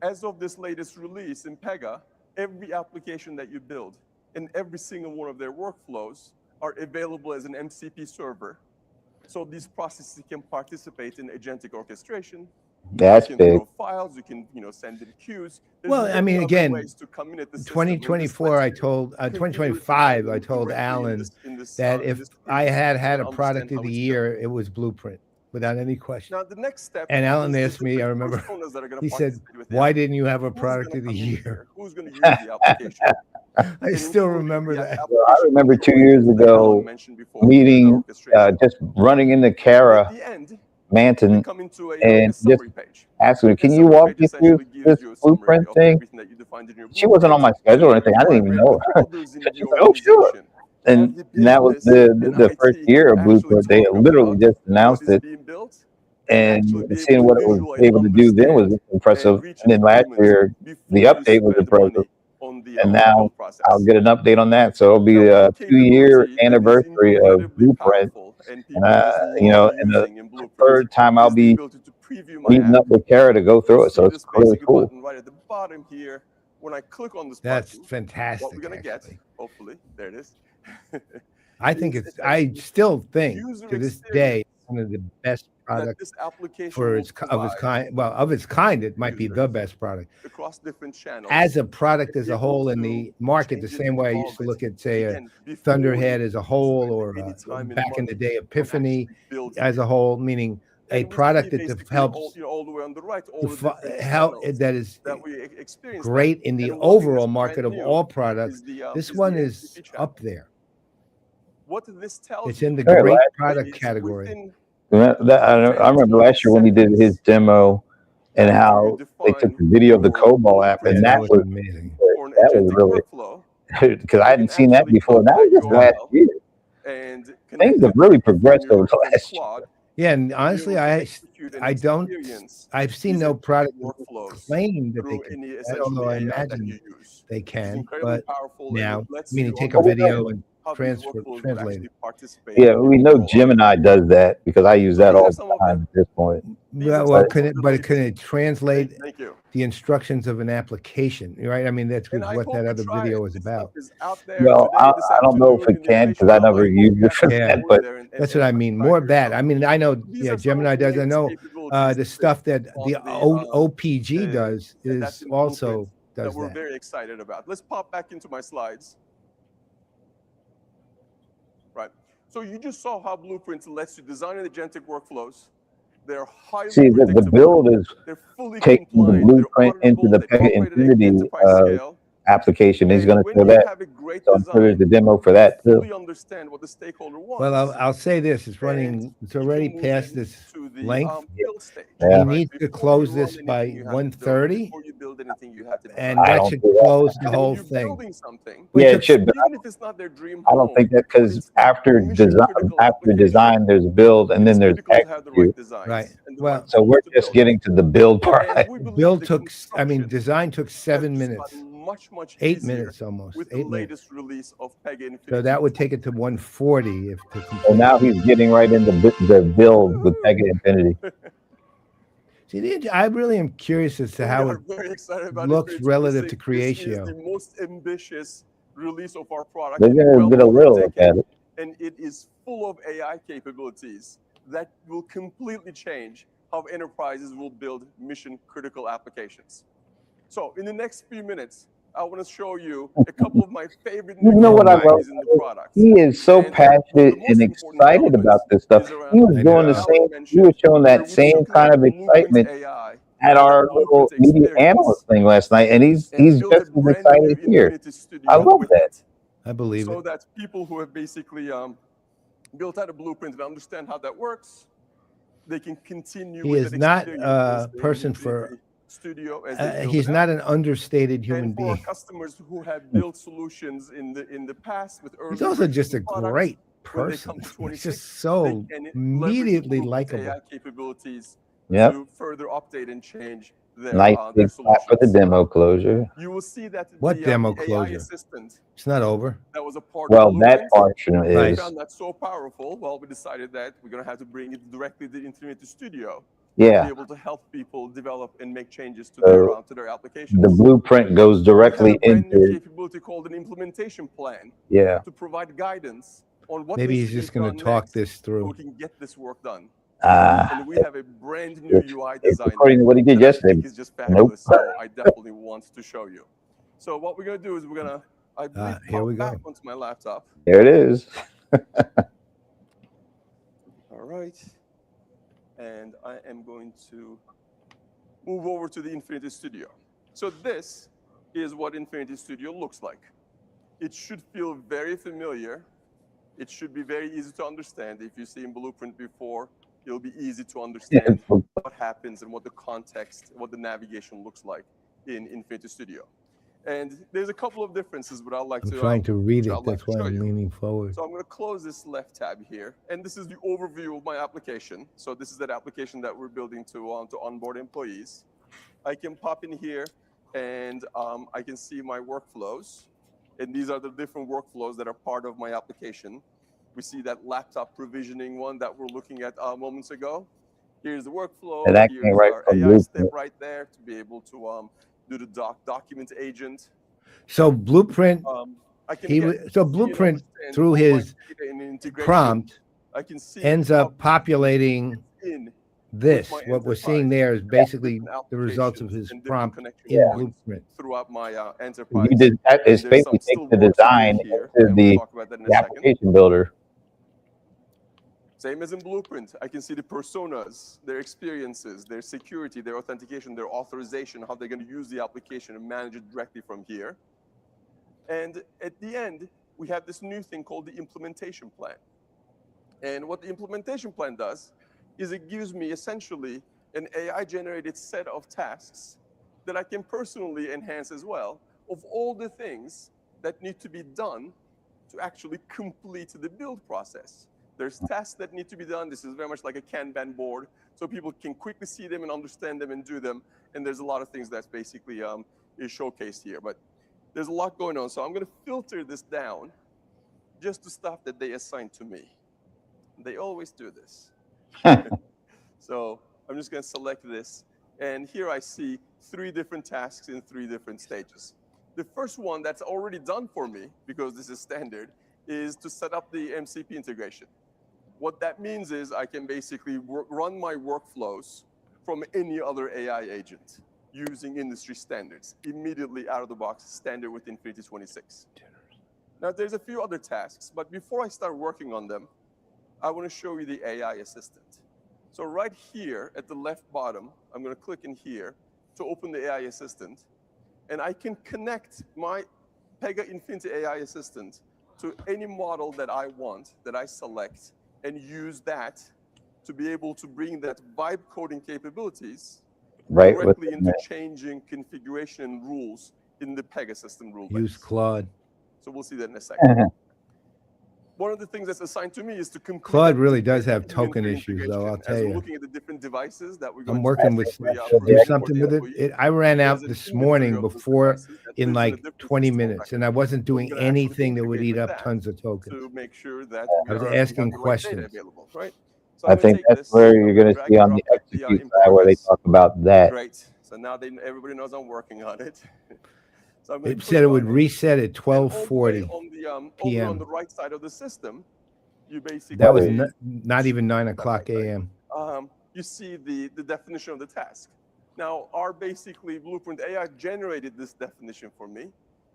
As of this latest release in Pega, every application that you build and every single one of their workflows are available as an MCP server. So these processes can participate in agentic orchestration. That's you can big. throw files, you can send in queues. There's Well, I many mean, other again, ways to come in at the system, and this 2024, lets I you told, configure it 2025, I told directly Alan in this that if I preview had so had you a can product understand of how the it's year, it was Blueprint, without any question. Now, the next step And Alan is asked to me, pick I remember, personas that are going to he said, participate with why AI. didn't you have a Who's product going of to the come in year? here? Who's going to use the application? I still remember that. I remember 2 years ago meeting, just running into Kara Manton and just asking her, can you walk me through this blueprint thing? She wasn't on my schedule or anything. I didn't even know her. She said, oh, sure. And that was the first year of Blueprint. They had literally just announced it. And seeing what it was able to do then was impressive. And then last year, the update was impressive. And now I'll get an update on that. So it'll be a 2-year anniversary of Blueprint. And, and the third time I'll be meeting up with Kara to go through it. So it's really cool. Right at the bottom here, when I click on this That's button, fantastic. what we're going to get, hopefully, there it is. I think it's, I still think to this day, one of the best products this application for its of its kind. Well, of its kind, it might be the best product. Across different channels. As a product as a whole in the market, the same way I used to look at, say, a Thunderhead as a whole, or back in the day, Epiphany as a whole, meaning a product that helps all the way on the right, all the different help that is that we experience great in the overall market of all products. This one is up there. What this tells It's in the Sure, great right. product category. I remember last year when he did his demo and how they took the video of the COBOL app, and that was amazing. That was really, because I hadn't seen that before. That was just last year. Things have really progressed over the last year. Yeah, and honestly, I've seen no product claim that they can, although I imagine they can, but now, meaning take a video and translate it. Yeah, we know Gemini does that because I use that all the time at this point. Well, it couldn't translate the instructions of an application, right? I mean, that's what that other video was about. Well, I don't know if it can because I never used it for that, but that's what I mean. More of that. I mean, I know, yeah, Gemini does. I know the stuff that the OPG does is also does that. We're that. very excited about. Let's pop back into my slides. Right. So you just saw how Blueprint lets you design agentic workflows. They're highly the build is taking the blueprint into the Pega Infinity application. He's going to show that. So I'm sure there's a demo for that too. Understand what the stakeholder wants. Well, I'll say this: it's running. It's already past this length. Yeah. He needs to close this by 1:30, and I that don't should do that. close the whole thing. Yeah, it should. But I don't think that because after design, there's build, and then there's execute. Right. Well, so we're just getting to the build part. Build took. I mean, design took 7 minutes. 8 minutes almost. With 8 the minutes. latest release of Pega Infinity. So that would take it to 1:40 if to complete. So now he's getting right into the build with Pega Infinity. See, I really am curious as to how it looks relative to Creatio. This is the most ambitious release of our product. They're going to get a little look at it. And it is full of AI capabilities that will completely change how enterprises will build mission-critical applications. So in the next few minutes, I want to show you a couple of my favorite You know what I love? functionalities in the product. He is so passionate and excited about this stuff. He was doing the same. He was showing that same kind of excitement at our little media analyst thing last night, and he's just as excited here. I love that. I believe so it. that people who have basically built out a blueprint and understand how that works, they can continue. He with is that not experience a in person the for. studio as they build He's it not out. an understated human And for our being. customers who have built solutions in the past with early He's also just a products, great when they person. come to He's 26, just so they can leverage immediately Blueprint's likable. AI capabilities Yep. to further update and change their, Nice their big clap for the solutions. demo closure. You will see that What demo the AI closure? assistant It's not over. that was a part Well, of that Blueprint, portion we is. found that so powerful. Well, we decided that we're going to have to bring it directly to the Infinity Studio to Yeah. be able to help people develop and make changes to So their applications. the blueprint goes We directly have a brand new into. capability called an implementation plan Yeah. to provide guidance on what Maybe needs he's to be just going done to talk next this so through. we can get this work done. Ah. And we have a brand new UI design According to what he did that I yesterday. think is just fabulous. So I definitely want to show you. So what we're going to do is we're going to, I believe, Here we pop go. back onto my laptop. There it is. All right. And I am going to move over to the Infinity Studio. So this is what Infinity Studio looks like. It should feel very familiar. It should be very easy to understand. If you've seen Blueprint before, it'll be easy to understand what happens and what the context, what the navigation looks like in Infinity Studio. And there's a couple of differences, but I'd like I'm to trying to read it. I'd like That's to why show I'm you. leaning forward. So I'm going to close this left tab here, and this is the overview of my application. So this is that application that we're building to onboard employees. I can pop in here, and I can see my workflows, and these are the different workflows that are part of my application. We see that laptop provisioning one that we're looking at moments ago. Here's the workflow. And that Here's came right our from AI step Blueprint. right there to be able to do the document agent. So Blueprint, I can Blueprint understand through all my his data and integration. prompt I can see ends how up populating in this. my What we're enterprise, seeing there is basically different the results of applications his and different prompt connection in points Blueprint. throughout my enterprise. You did that is And there's basically some take still the work to do design here, into and we'll the talk about that in a second. application builder. Same as in Blueprint, I can see the personas, their experiences, their security, their authentication, their authorization, how they're going to use the application and manage it directly from here. And at the end, we have this new thing called the implementation plan. And what the implementation plan does is it gives me essentially an AI-generated set of tasks that I can personally enhance as well of all the things that need to be done to actually complete the build process. There's tasks that need to be done. This is very much like a Kanban board, so people can quickly see them and understand them and do them. And there's a lot of things that's basically is showcased here. But there's a lot going on. So I'm going to filter this down just to stuff that they assign to me. They always do this. So I'm just going to select this. And here I see 3 different tasks in 3 different stages. The first one that's already done for me, because this is standard, is to set up the MCP integration. What that means is I can basically run my workflows from any other AI agent using industry standards, immediately out of the box, standard with Infinity 26. Now, there's a few other tasks, but before I start working on them, I want to show you the AI assistant. So right here at the left bottom, I'm going to click in here to open the AI assistant, and I can connect my Pega Infinity AI assistant to any model that I want, that I select, and use that to be able to bring that vibe coding capabilities directly into changing configuration and rules in the Pega system rule base. Use Claude. So we'll see that in a second. One of the things that's assigned to me is to complete. Claude really does have token issues, though. I'll tell As we're you. looking at the different devices that we're I'm working with do something with it. I ran out this morning before in like 20 minutes, and I wasn't doing anything that would eat up tons of tokens. To make sure that I was asking questions. Right? So I think that's where you're going to see on the execute side where they talk about that. Great. So now everybody knows I'm working on it. So It said it would reset at 12:40 Over p.m. on the right side of the system, you basically That was not even 9 o'clock a.m. You see the definition of the task. Now, our basically Blueprint AI generated this definition for me.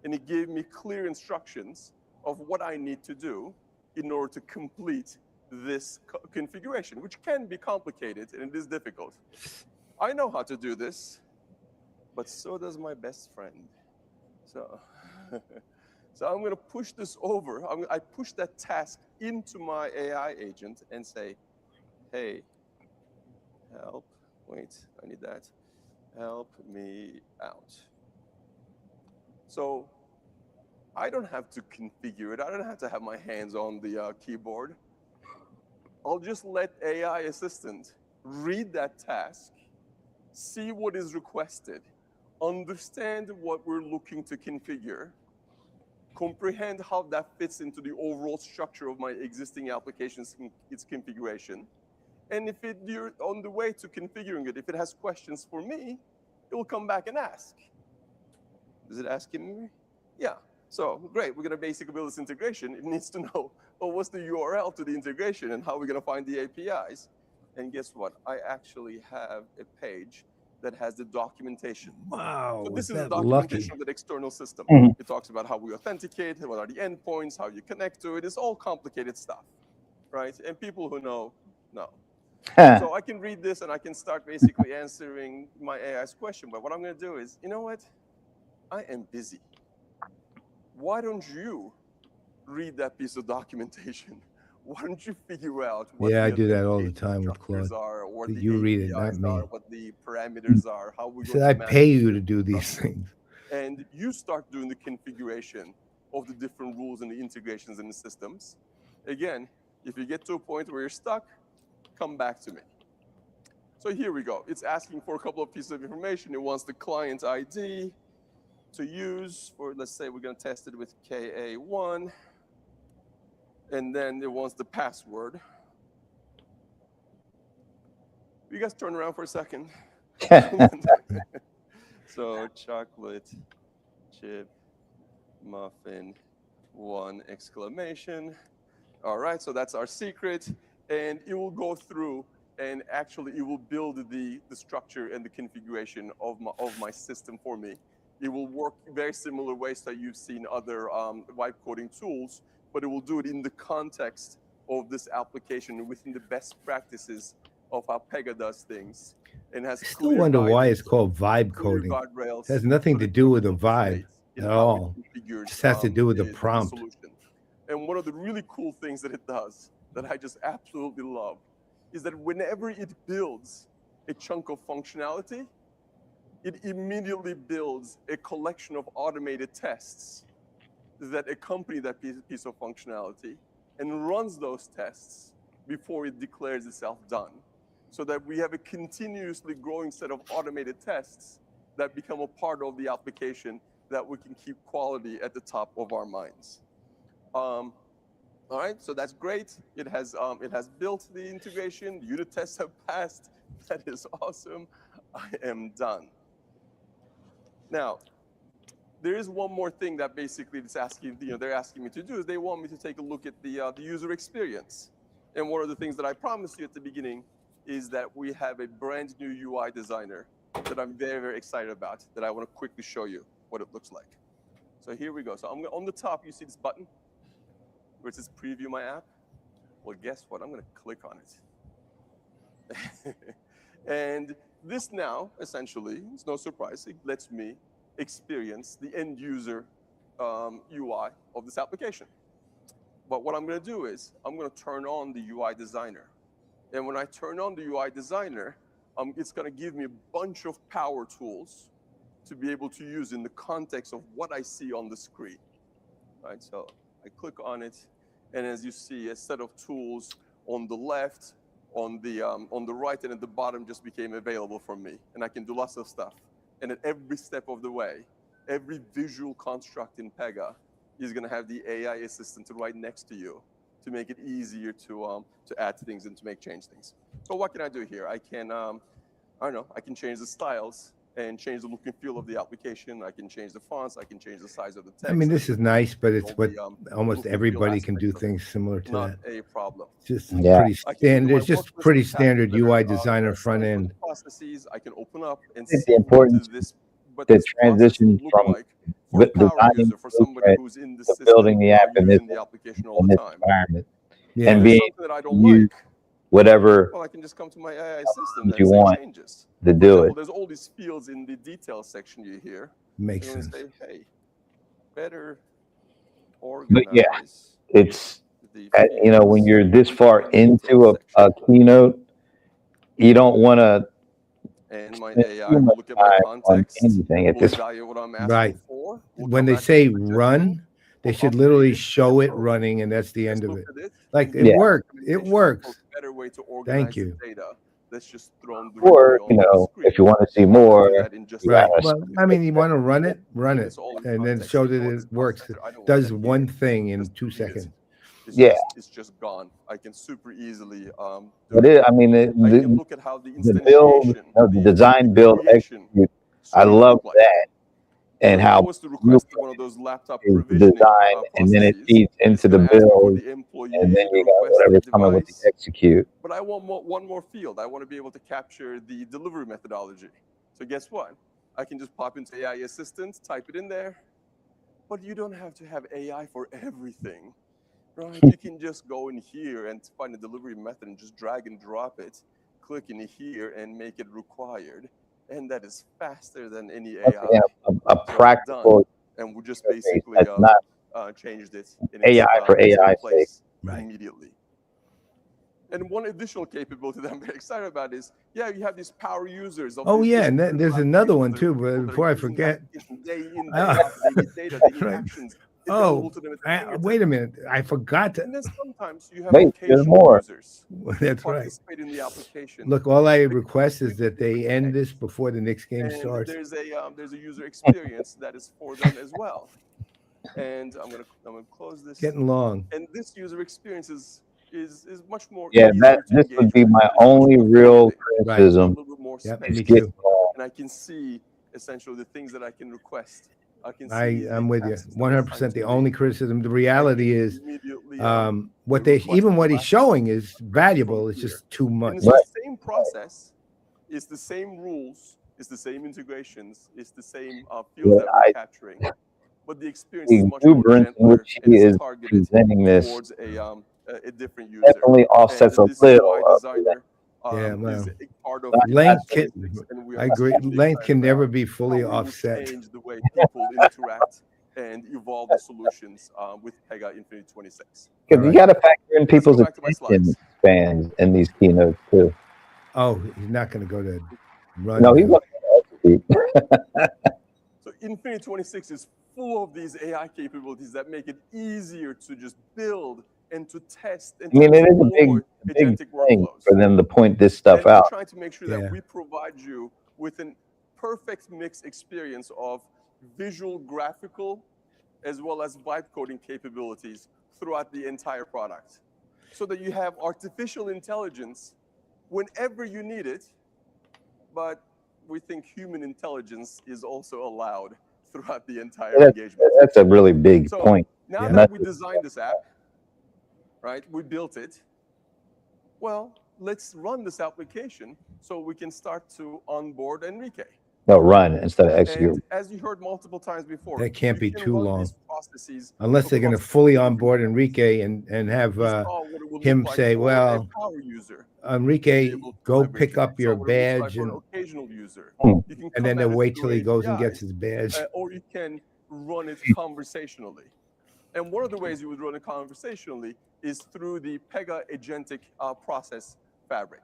and it gave me clear instructions of what I need to do in order to complete this configuration, which can be complicated and it is difficult. I know how to do this, but so does my best friend. So, so I'm going to push this over. I push that task into my AI agent and say, hey, help, wait, I need that. Help me out. So I don't have to configure it. I don't have to have my hands on the keyboard. I'll just let AI assistant read that task, see what is requested, understand what we're looking to configure, comprehend how that fits into the overall structure of my existing application's its configuration. And if you're on the way to configuring it, if it has questions for me, it will come back and ask. Is it asking me? Yeah. So great, we're going to basically build this integration. It needs to know, oh, what's the URL to the integration and how we're going to find the APIs. And guess what? I actually have a page that has the documentation. Wow, so this is the that documentation lucky? of the external system. Mhm. It talks about how we authenticate, what are the endpoints, how you connect to it. It's all complicated stuff, right? And people who know. So I can read this and I can start basically answering my AI's question. But what I'm going to do is, you know what? I am busy. Why don't you read that piece of documentation? Why don't you figure out what Yeah, the I do that all the authentication time with structures Claude. are, what the You read it, not APIs me. are, what the parameters are, how we're He going said, I to pay manage you it. to do these things. And you start doing the configuration of the different rules and the integrations in the systems. Again, if you get to a point where you're stuck, come back to me. So here we go. It's asking for a couple of pieces of information. It wants the client ID to use for, let's say we're going to test it with KA1. And then it wants the password. You guys turn around for a second. So chocolate chip muffin 1 exclamation. All right, so that's our secret. And it will go through and actually it will build the structure and the configuration of my system for me. It will work very similar ways that you've seen other vibe coding tools, but it will do it in the context of this application within the best practices of how Pega does things. And has I still wonder why it's called vibe coding. It has nothing to do with a vibe at all. It just has to do with the prompt. Solution. And one of the really cool things that it does that I just absolutely love is that whenever it builds a chunk of functionality, it immediately builds a collection of automated tests that accompany that piece of functionality and runs those tests before it declares itself done, so that we have a continuously growing set of automated tests that become a part of the application that we can keep quality at the top of our minds. All right, so that's great. It has built the integration. Unit tests have passed. That is awesome. I am done. Now, there is one more thing that basically it's asking, they're asking me to do is they want me to take a look at the user experience. And one of the things that I promised you at the beginning is that we have a brand new UI designer that I'm very, very excited about, that I want to quickly show you what it looks like. So here we go. So on the top, you see this button where it says preview my app. Well, guess what? I'm going to click on it. And this now, essentially, it's no surprise, it lets me experience the end user UI of this application. But what I'm going to do is I'm going to turn on the UI designer. And when I turn on the UI designer, it's going to give me a bunch of power tools to be able to use in the context of what I see on the screen. Right? So I click on it, and as you see, a set of tools on the left, on the right, and at the bottom just became available for me. And I can do lots of stuff. And at every step of the way, every visual construct in Pega is going to have the AI assistant right next to you to make it easier to add things and to make change things. So what can I do here? I can, I don't know, I can change the styles and change the look and feel of the application. I can change the fonts. I can change the size of the text. I mean, this is nice, but it's what almost everybody can do things similar to Not that. a problem. Just pretty standard. It's just pretty standard UI designer front end. Processes I can open up and It's see important. this the this process transition look from like for a power designing user, for somebody blueprint who's in the to system, building the app in this, using the application all in the this time? environment, Yeah. and If there's being something that I don't use like, whatever well, I can just come to my AI assistant you and say want changes. to For do example, it. there's all these fields in the details section you hear. Makes I'm going to sense. say, hey, better But yeah, organize it's the you know, when fields you're this far in the details into a keynote, you don't want to and my spend AI too will much look at my time on context, anything at will this. evaluate what I'm asking Right. for, will When come they back with say a suggestion, run, they will should update literally it, show it oh, running, and that's the let's end of look it. at it. Like Here's it a Yeah. worked. It recommendation works. for a better way to Thank organize the you. data. Let's just throw them Or, directly you onto the know, screen. if you want to see I'm more, gonna do that in just you a Right. gotta moment. Well, I mean, you want to run it, And it's all in and then context. show You that know this it cost works. center, I don't want Does that one here. thing in Just 2 delete it. seconds. Yeah. It's just gone. I can super easily do But it. I mean, I can look at how the the build, instantiation, no, the design, build, creation execute. I screen love look like. that, and So if I how was to request one of those laptop is the provisioning design, and then it processes, feeds it's into the going to ask me for build, the employee, and then the you got requested whatever's coming with the device. execute. But I want one more field. I want to be able to capture the delivery methodology. So guess what? I can just pop into AI Assistant, type it in there, but you don't have to have AI for everything, right? You can just go in here and find a delivery method and just drag and drop it, click in here and make it required. And that is faster than any AI. Yeah, a practical done. And we just interface basically that's not changed it. And AI for it's in AI's sake. place Right. immediately. And one additional capability that I'm very excited about is, yeah, you have these power users. Of Oh these yeah, and different there's another one applications. too. There are But people that are before I using the forget, application day in, day out. They need data, they need right. actions available Oh, to them at the fingertips. wait a minute. I forgot to. And then sometimes you have Wait, there's occasional more. users That's who right. participate in the application. Look, all I They come request is with that they different end this text. before the next game And starts. there's a user experience that is for them as well. And I'm gonna close this. Getting long. And this user experience is much more Yeah, easier to this engage would be with. my It's much only more real friendly. Right. It's a criticism. little bit more Yep, space. me It's getting too. long. And I can see essentially the things that I can request. I can see I'm the with you. tasks that I'm trying 100%. The to only make. criticism, the I reality can is, immediately what they request even what he's classes showing is from valuable. It's here. just too much. And it's the same process. It's the same rules. It's the same integrations. It's the same fields that we're capturing. But the experience is The much more exuberance in gentler which and he it's is targeted presenting this towards a different user. definitely offsets a And this is why little of the designer Yeah, well, is a part of length can. 2026, and we I are agree. extremely Length excited can never about be how fully we will offset. change the way people interact and evolve the solutions with Pega Infinity 26. because you Right. got to factor in Let's go people's back to my attention slides. spans in these keynotes too. Oh, he's not going to go to run No, he's now. going to So Infinity 26 is full of these AI capabilities that make it easier to just build and to test and I mean, to it is a explore big agentic thing workflows. for them to point this stuff And we're out. trying to make sure Yeah. that we provide you with a perfect mix experience of visual, graphical, as well as vibe coding capabilities throughout the entire product. So that you have artificial intelligence whenever you need it, but we think human intelligence is also allowed throughout the entire engagement. That's a really big So point. now Yeah. that we designed this app, right, we built it, well, let's run this application so we can start to onboard Enrique. No, run instead of execute. And as you heard multiple times before, That can't be can too run long. these processes Unless they're going to across fully onboard Enrique and have You saw what it would him look like say, for well, a power user. Enrique, able to go leverage pick it. up your So what it looks like badge for an and occasional user. Hmm. You can and come then at they'll it wait through till he goes and gets APIs, his badge. or you can run it conversationally. And one of the ways you would run it conversationally is through the Pega agentic process fabric.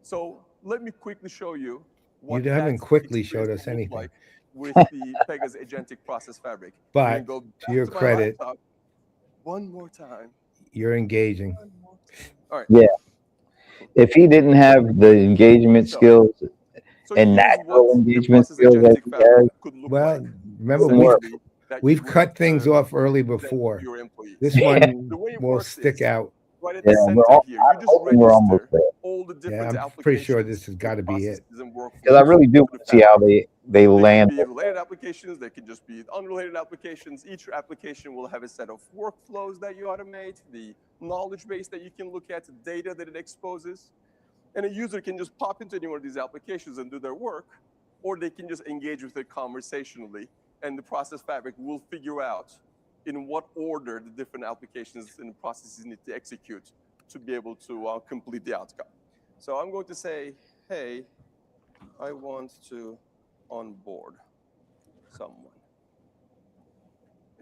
So let me quickly show you what You haven't that quickly showed experience us will look anything. like with the Pega's agentic process fabric. I'm gonna But go to back your my credit, laptop one more time. you're engaging. All right. Yeah. If he didn't have the engagement skills So and here's natural what the engagement process skills that agentic he fabric has, could look Well, like. remember Essentially, that you we've would cut things off early present before. to your employees. This one The way it will works stick is, out. right at yeah, the we're center all, here, you I'm just hoping we're almost register there. all the Yeah, different I'm pretty sure applications, this has got to be it. processes, and Because workflows I really do to want the to see how fabric. they land. They can be related applications. They can just be unrelated applications. Each application will have a set of workflows that you automate, the knowledge base that you can look at, the data that it exposes. And a user can just pop into any one of these applications and do their work, or they can just engage with it conversationally, and the process fabric will figure out in what order the different applications and processes need to execute to be able to complete the outcome. So I'm going to say, hey, I want to onboard someone.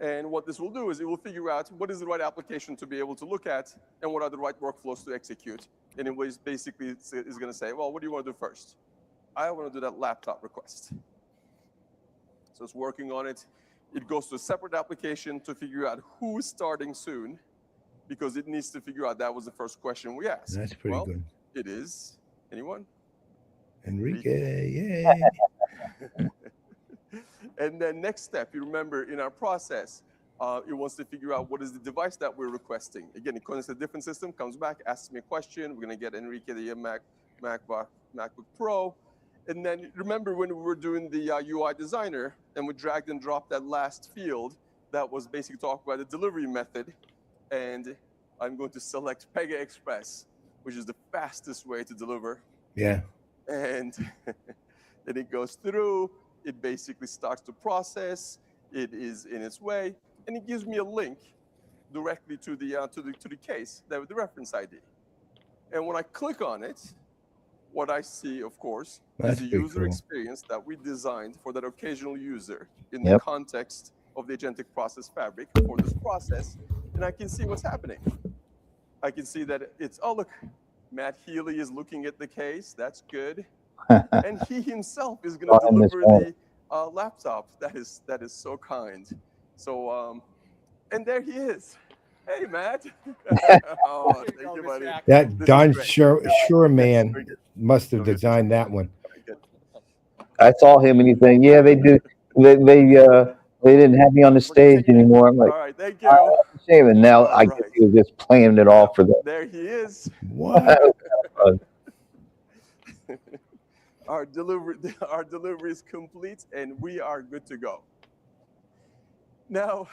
And what this will do is it will figure out what is the right application to be able to look at and what are the right workflows to execute. And it was basically is going to say, well, what do you want to do first? I want to do that laptop request. So it's working on it. It goes to a separate application to figure out who's starting soon, because it needs to figure out that was the first question we asked. That's pretty good. It is. Anyone? Enrique, yay. And then next step, you remember in our process, it wants to figure out what is the device that we're requesting. Again, it connects to a different system, comes back, asks me a question. We're going to get Enrique the MacBook Pro. And then remember when we were doing the UI designer and we dragged and dropped that last field that was basically talking about the delivery method. And I'm going to select Pega Express, which is the fastest way to deliver. Yeah. And then it goes through. It basically starts to process. It is in its way, and it gives me a link directly to the case, the reference ID. And when I click on it, what I see, of course, is the user experience that we designed for that occasional user in the context of the agentic process fabric for this process, and I can see what's happening. I can see that it's, oh look, Matt Healy is looking at the case. That's good. And he himself is going to deliver the laptop. That is so kind. So, and there he is. Hey, Matt. Oh, thank you, buddy. That Don Sure man must have designed that one. I saw him and he's saying, yeah, they do. They didn't have me on the stage anymore. I'm like, all right, thank you. Shame. And now I guess he was just playing it off for them. There he is. What? Our delivery is complete, and we are good to go. Now,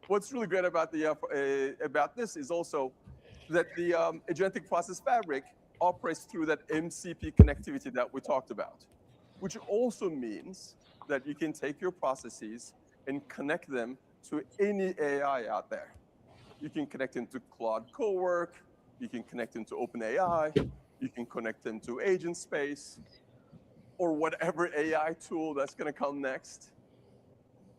what's really great about about this is also that the agentic process fabric operates through that MCP connectivity that we talked about, which also means that you can take your processes and connect them to any AI out there. You can connect them to Claude Cowork, you can connect them to OpenAI, you can connect them to Agent Space, or whatever AI tool that's going to come next.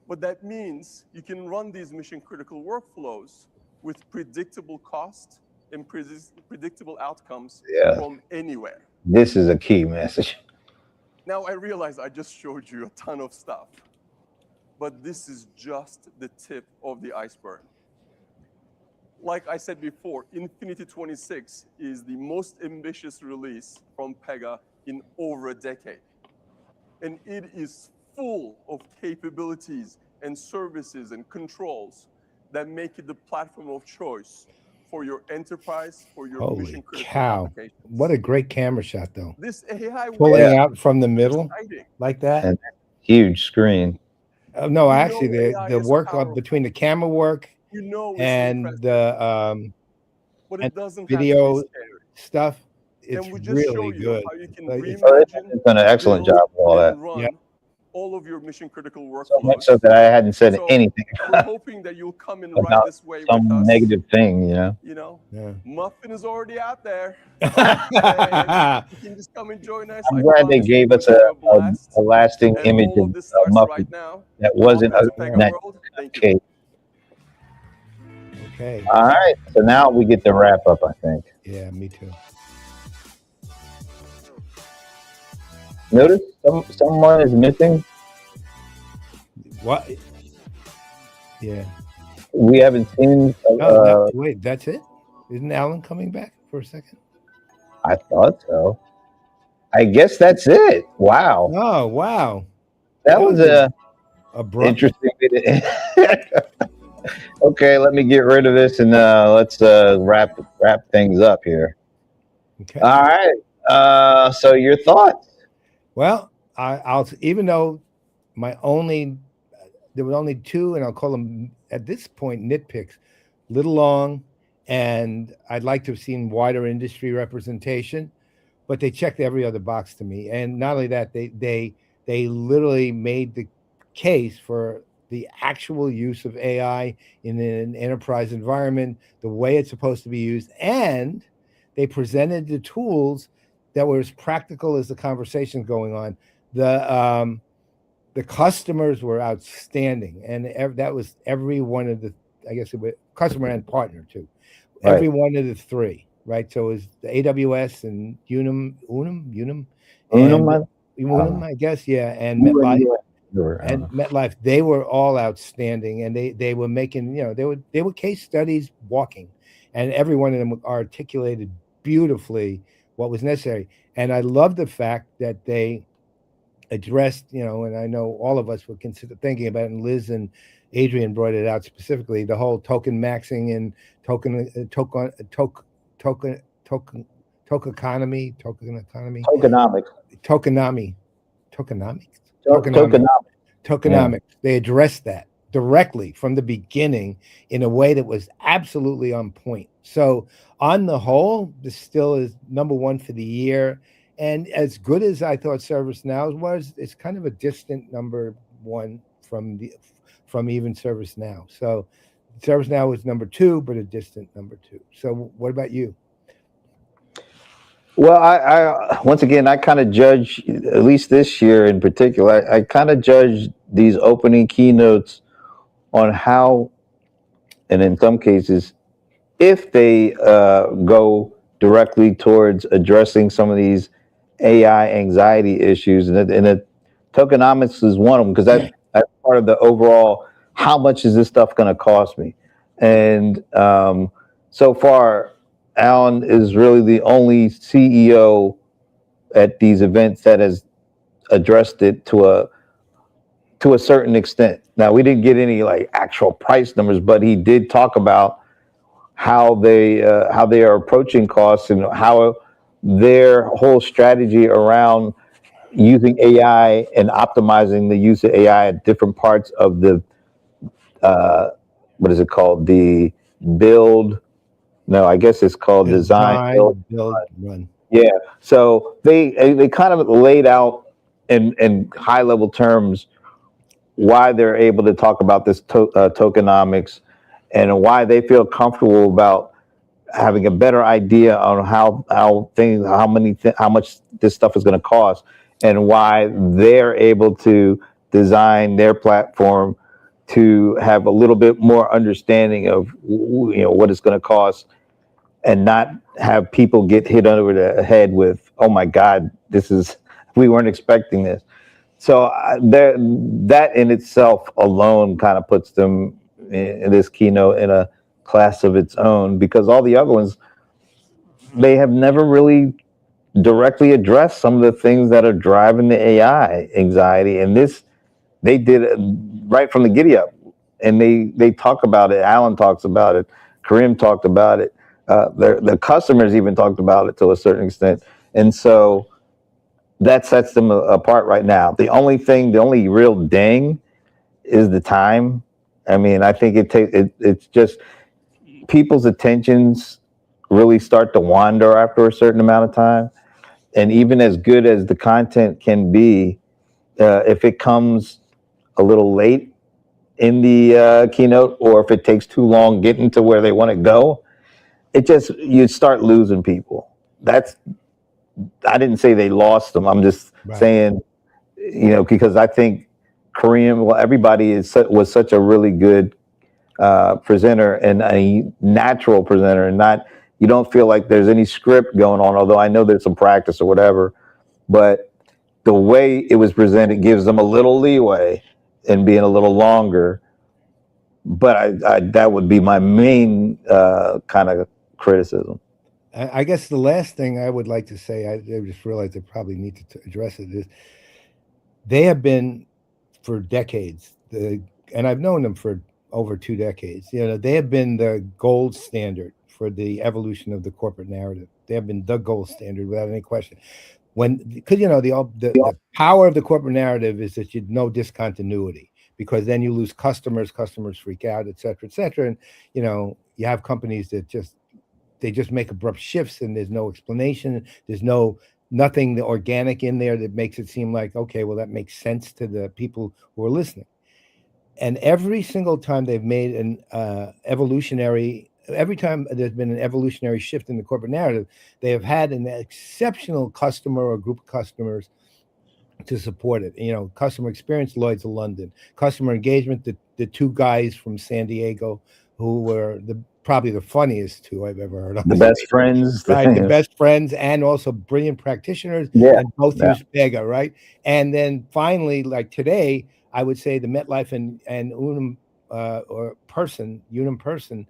But that means you can run these mission-critical workflows with predictable cost and predictable outcomes from anywhere. This is a key message. Now, I realize I just showed you a ton of stuff, but this is just the tip of the iceberg. Like I said before, Infinity 26 is the most ambitious release from Pega in over a decade. And it is full of capabilities and services and controls that make it the platform of choice for your enterprise, for your mission-critical applications. What a great camera shot, though. This AI pulling out from the middle like that. And huge screen. No, actually, the work between the camera work and the but it doesn't video stuff. It's really good. It's done an excellent job with all that. Yep. All of your mission-critical workflows. So much so that I hadn't said anything we're hoping that you'll come in right about this way some with us. negative thing, you know. You know, yeah. Muffin is already out there. You can just come and join us. I'm glad they gave us a lasting image of Muffin that wasn't a cake. Okay. All right. So now we get to wrap up, I think. Yeah, me too. Notice someone is missing. What? Yeah. We haven't seen. Wait, that's it? Isn't Alan coming back for a second? I thought so. I guess that's it. Wow. Oh, wow. That was a interesting. Okay, let me get rid of this and let's wrap things up here. Okay. All right. So your thoughts? Well, I'll even though there were only two, and I'll call them at this point nitpicks, little long, and I'd like to have seen wider industry representation, but they checked every other box to me. And not only that, they they literally made the case for the actual use of AI in an enterprise environment, the way it's supposed to be used, and they presented the tools that were as practical as the conversation going on. The customers were outstanding, and that was every one of the, I guess it was customer and partner too. Right. Every one of the three, right? So it was the AWS and Unum, I guess, yeah, and MetLife. MetLife, they were all outstanding, and they were making, they were case studies walking, and every one of them articulated beautifully what was necessary. And I love the fact that they addressed, and I know all of us would consider thinking about it, and Liz and Adrian brought it out specifically, the whole token maxing and tokenomics. Yeah. They addressed that directly from the beginning in a way that was absolutely on point. So on the whole, this still is number one for the year. And as good as I thought ServiceNow was, it's kind of a distant number one from even ServiceNow. So ServiceNow was number two, but a distant number two. So what about you? Well, I once again, I kind of judge, at least this year in particular, I kind of judge these opening keynotes on how, and in some cases, if they go directly towards addressing some of these AI anxiety issues, and the tokenomics is one of them, because that's part of the overall, how much is this stuff going to cost me? And so far, Alan is really the only CEO at these events that has addressed it to a certain extent. Now, we didn't get any like actual price numbers, but he did talk about how they are approaching costs and how their whole strategy around using AI and optimizing the use of AI at different parts of the what is it called? The build. No, I guess it's called design, build, run. Yeah. So they kind of laid out in high level terms why they're able to talk about this tokenomics, and why they feel comfortable about having a better idea on how much this stuff is going to cost, and why they're able to design their platform to have a little bit more understanding of what it's going to cost, and not have people get hit over the head with, oh my God, we weren't expecting this. So that in itself alone kind of puts them in this keynote in a class of its own, because all the other ones, they have never really directly addressed some of the things that are driving the AI anxiety. And this, they did it right from the giddy up, and they talk about it. Alan talks about it. Karim talked about it. The customers even talked about it to a certain extent. And so that sets them apart right now. The only real ding is the time. I mean, I think it's just people's attentions really start to wander after a certain amount of time. And even as good as the content can be, if it comes a little late in the keynote, or if it takes too long getting to where they want to go, you start losing people. I didn't say they lost them. I'm just saying, because I think Kareem, everybody was such a really good presenter, and a natural presenter, and you don't feel like there's any script going on, although I know there's some practice or whatever, but the way it was presented gives them a little leeway in being a little longer. But that would be my main kind of criticism. I guess the last thing I would like to say, I just realized I probably need to address it, is they have been for decades, and I've known them for over 2 decades. They have been the gold standard for the evolution of the corporate narrative. They have been the gold standard without any question. Because the power of the corporate narrative is that you know discontinuity, because then you lose customers freak out, et cetera, and you have companies that just make abrupt shifts, and there's no explanation, there's no nothing organic in there that makes it seem like, okay, well, that makes sense to the people who are listening. And every single time they've made an every time there's been an evolutionary shift in the corporate narrative, they have had an exceptional customer or group of customers to support it. You know, customer experience, Lloyd's of London, customer engagement, the two guys from San Diego who were probably the funniest two I've ever heard of. The best friends. Right, the best friends, and also brilliant practitioners, Yeah, and both yeah. use Pega, right? And then finally, like today, I would say the MetLife and Unum Unum Person,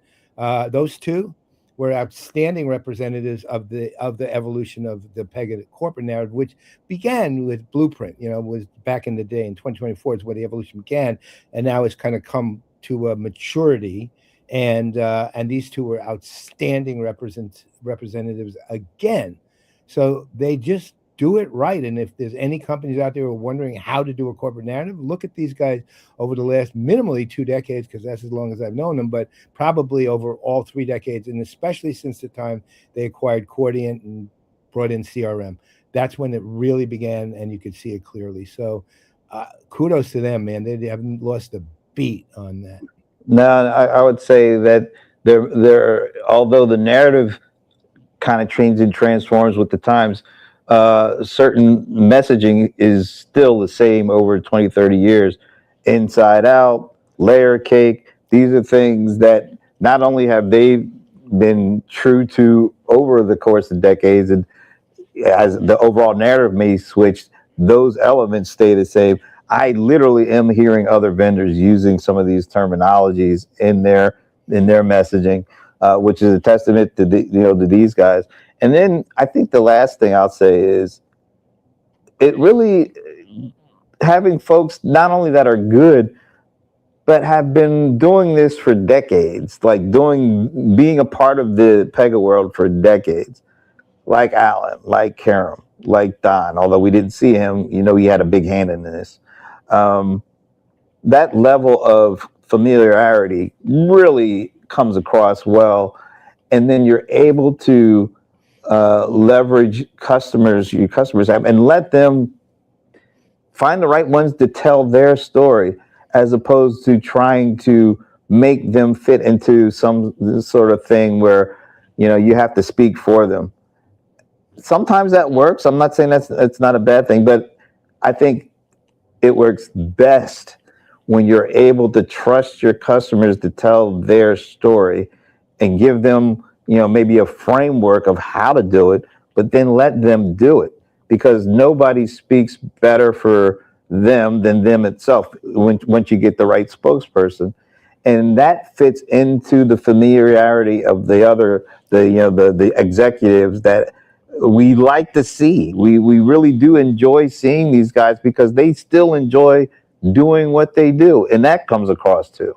those two were outstanding representatives of the evolution of the Pega corporate narrative, which began with Blueprint. You know, was back in the day in 2024 is where the evolution began, and now it's kind of come to a maturity. And these two were outstanding representatives again. So they just do it right. And if there's any companies out there who are wondering how to do a corporate narrative, look at these guys over the last minimally 2 decades, because that's as long as I've known them, but probably over all 3 decades, and especially since the time they acquired Cordiant and brought in CRM. That's when it really began, and you could see it clearly. So kudos to them, man. They haven't lost a beat on that. No, I would say that they're although the narrative kind of changes and transforms with the times, certain messaging is still the same over 20, 30 years. Inside out, layer cake, these are things that not only have they been true to over the course of decades, and as the overall narrative may switch, those elements stay the same. I literally am hearing other vendors using some of these terminologies in their messaging, which is a testament to to these guys. And then I think the last thing I'll say is it really having folks not only that are good, but have been doing this for decades, like being a part of the PegaWorld for decades, like Alan, like Karam, like Don, although we didn't see him, he had a big hand in this. That level of familiarity really comes across well. And then you're able to leverage your customers have, and let them find the right ones to tell their story, as opposed to trying to make them fit into some sort of thing where, you have to speak for them. Sometimes that works. I'm not saying that's not a bad thing, but I think it works best when you're able to trust your customers to tell their story and give them, maybe a framework of how to do it, but then let them do it, because nobody speaks better for them than them itself once you get the right spokesperson. And that fits into the familiarity of the executives that we like to see. We really do enjoy seeing these guys because they still enjoy doing what they do, and that comes across too.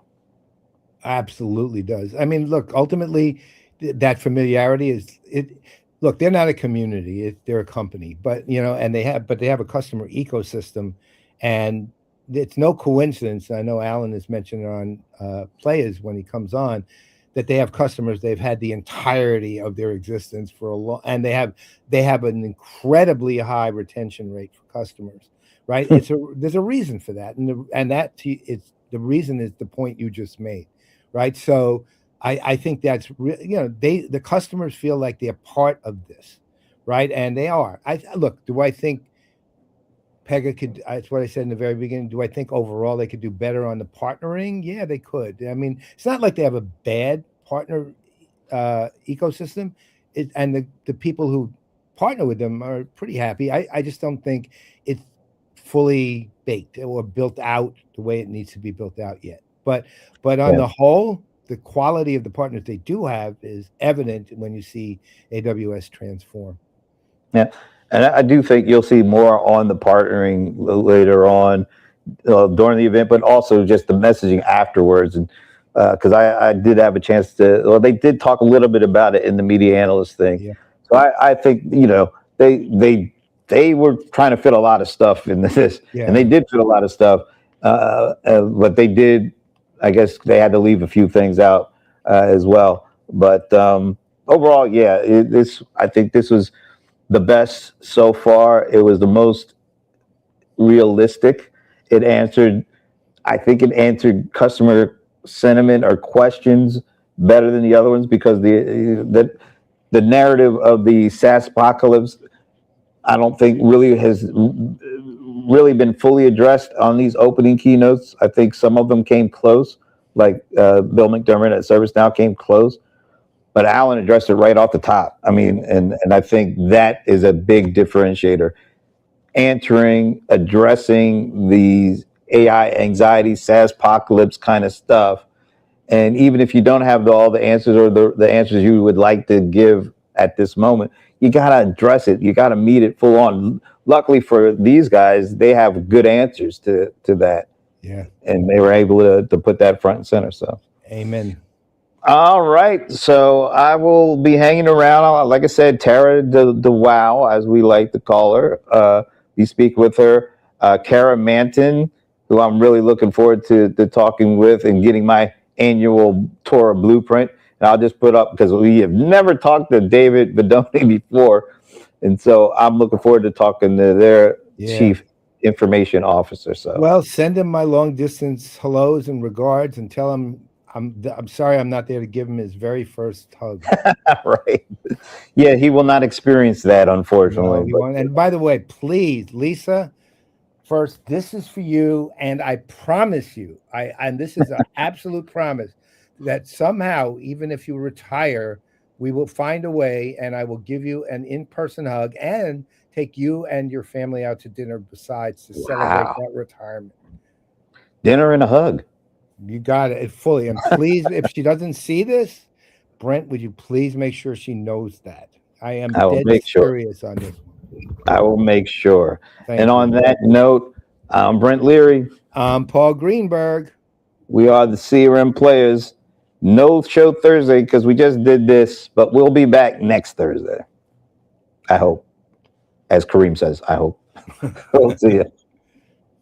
Absolutely does. I mean, look, ultimately, that familiarity is it. Look, they're not a community; they're a company, but and they have a customer ecosystem, and it's no coincidence. I know Alan has mentioned on Playaz when he comes on that they have customers they've had the entirety of their existence for a long, and they have an incredibly high retention rate for customers. Right? There's a reason for that, and the reason is the point you just made. Right? So I think that's the customers feel like they're part of this, right? And they are. Do I think Pega could? That's what I said in the very beginning. Do I think overall they could do better on the partnering? Yeah, they could. I mean, it's not like they have a bad partner ecosystem, and the people who partner with them are pretty happy. I just don't think it's fully baked or built out the way it needs to be built out yet. But on the whole, the quality of the partners they do have is evident when you see AWS transform. Yeah, and I do think you'll see more on the partnering later on during the event, but also just the messaging afterwards. And because I did have a chance to, well, they did talk a little bit about it in the media analyst thing. Yeah. So I think they were trying to fit a lot of stuff in this, and they did fit a lot of stuff. But they did, I guess they had to leave a few things out as well. But overall, I think this was the best so far. It was the most realistic. I think it answered customer sentiment or questions better than the other ones, because the narrative of the SaaS apocalypse, I don't think really has really been fully addressed on these opening keynotes. I think some of them came close, like Bill McDermott at ServiceNow came close, but Alan addressed it right off the top. I mean, and I think that is a big differentiator. Addressing these AI anxiety, SaaS apocalypse kind of stuff. And even if you don't have all the answers, or the answers you would like to give at this moment, you got to address it. You got to meet it full on. Luckily for these guys, they have good answers to that. Yeah. And they were able to put that front and center. So, amen. All right. So I will be hanging around. Like I said, Tara the Wow, as we like to call her. We speak with her. Kara Manton, who I'm really looking forward to talking with and getting my annual Torah blueprint. And I'll just put up, because we have never talked to David Bedoni before. And so I'm looking forward to talking to their chief information officer. So, well, send him my long distance hellos and regards, and tell him I'm sorry I'm not there to give him his very first hug. Right. Yeah, he will not experience that, unfortunately. No, and by the way, please, Lisa, first, this is for you, and I promise you, and this is an absolute promise, that somehow, even if you retire, we will find a way, and I will give you an in-person hug and take you and your family out to dinner besides, to celebrate that retirement. Dinner and a hug. You got it fully. And please, if she doesn't see this, Brent, would you please make sure she knows that? I am dead serious on this. I will make sure. Thank and you. On that note, I'm Brent Leary. I'm Paulg Greenberg. We are the CRM Playaz. No show Thursday because we just did this, but we'll be back next Thursday. I hope. As Kareem says, I hope. We'll see you.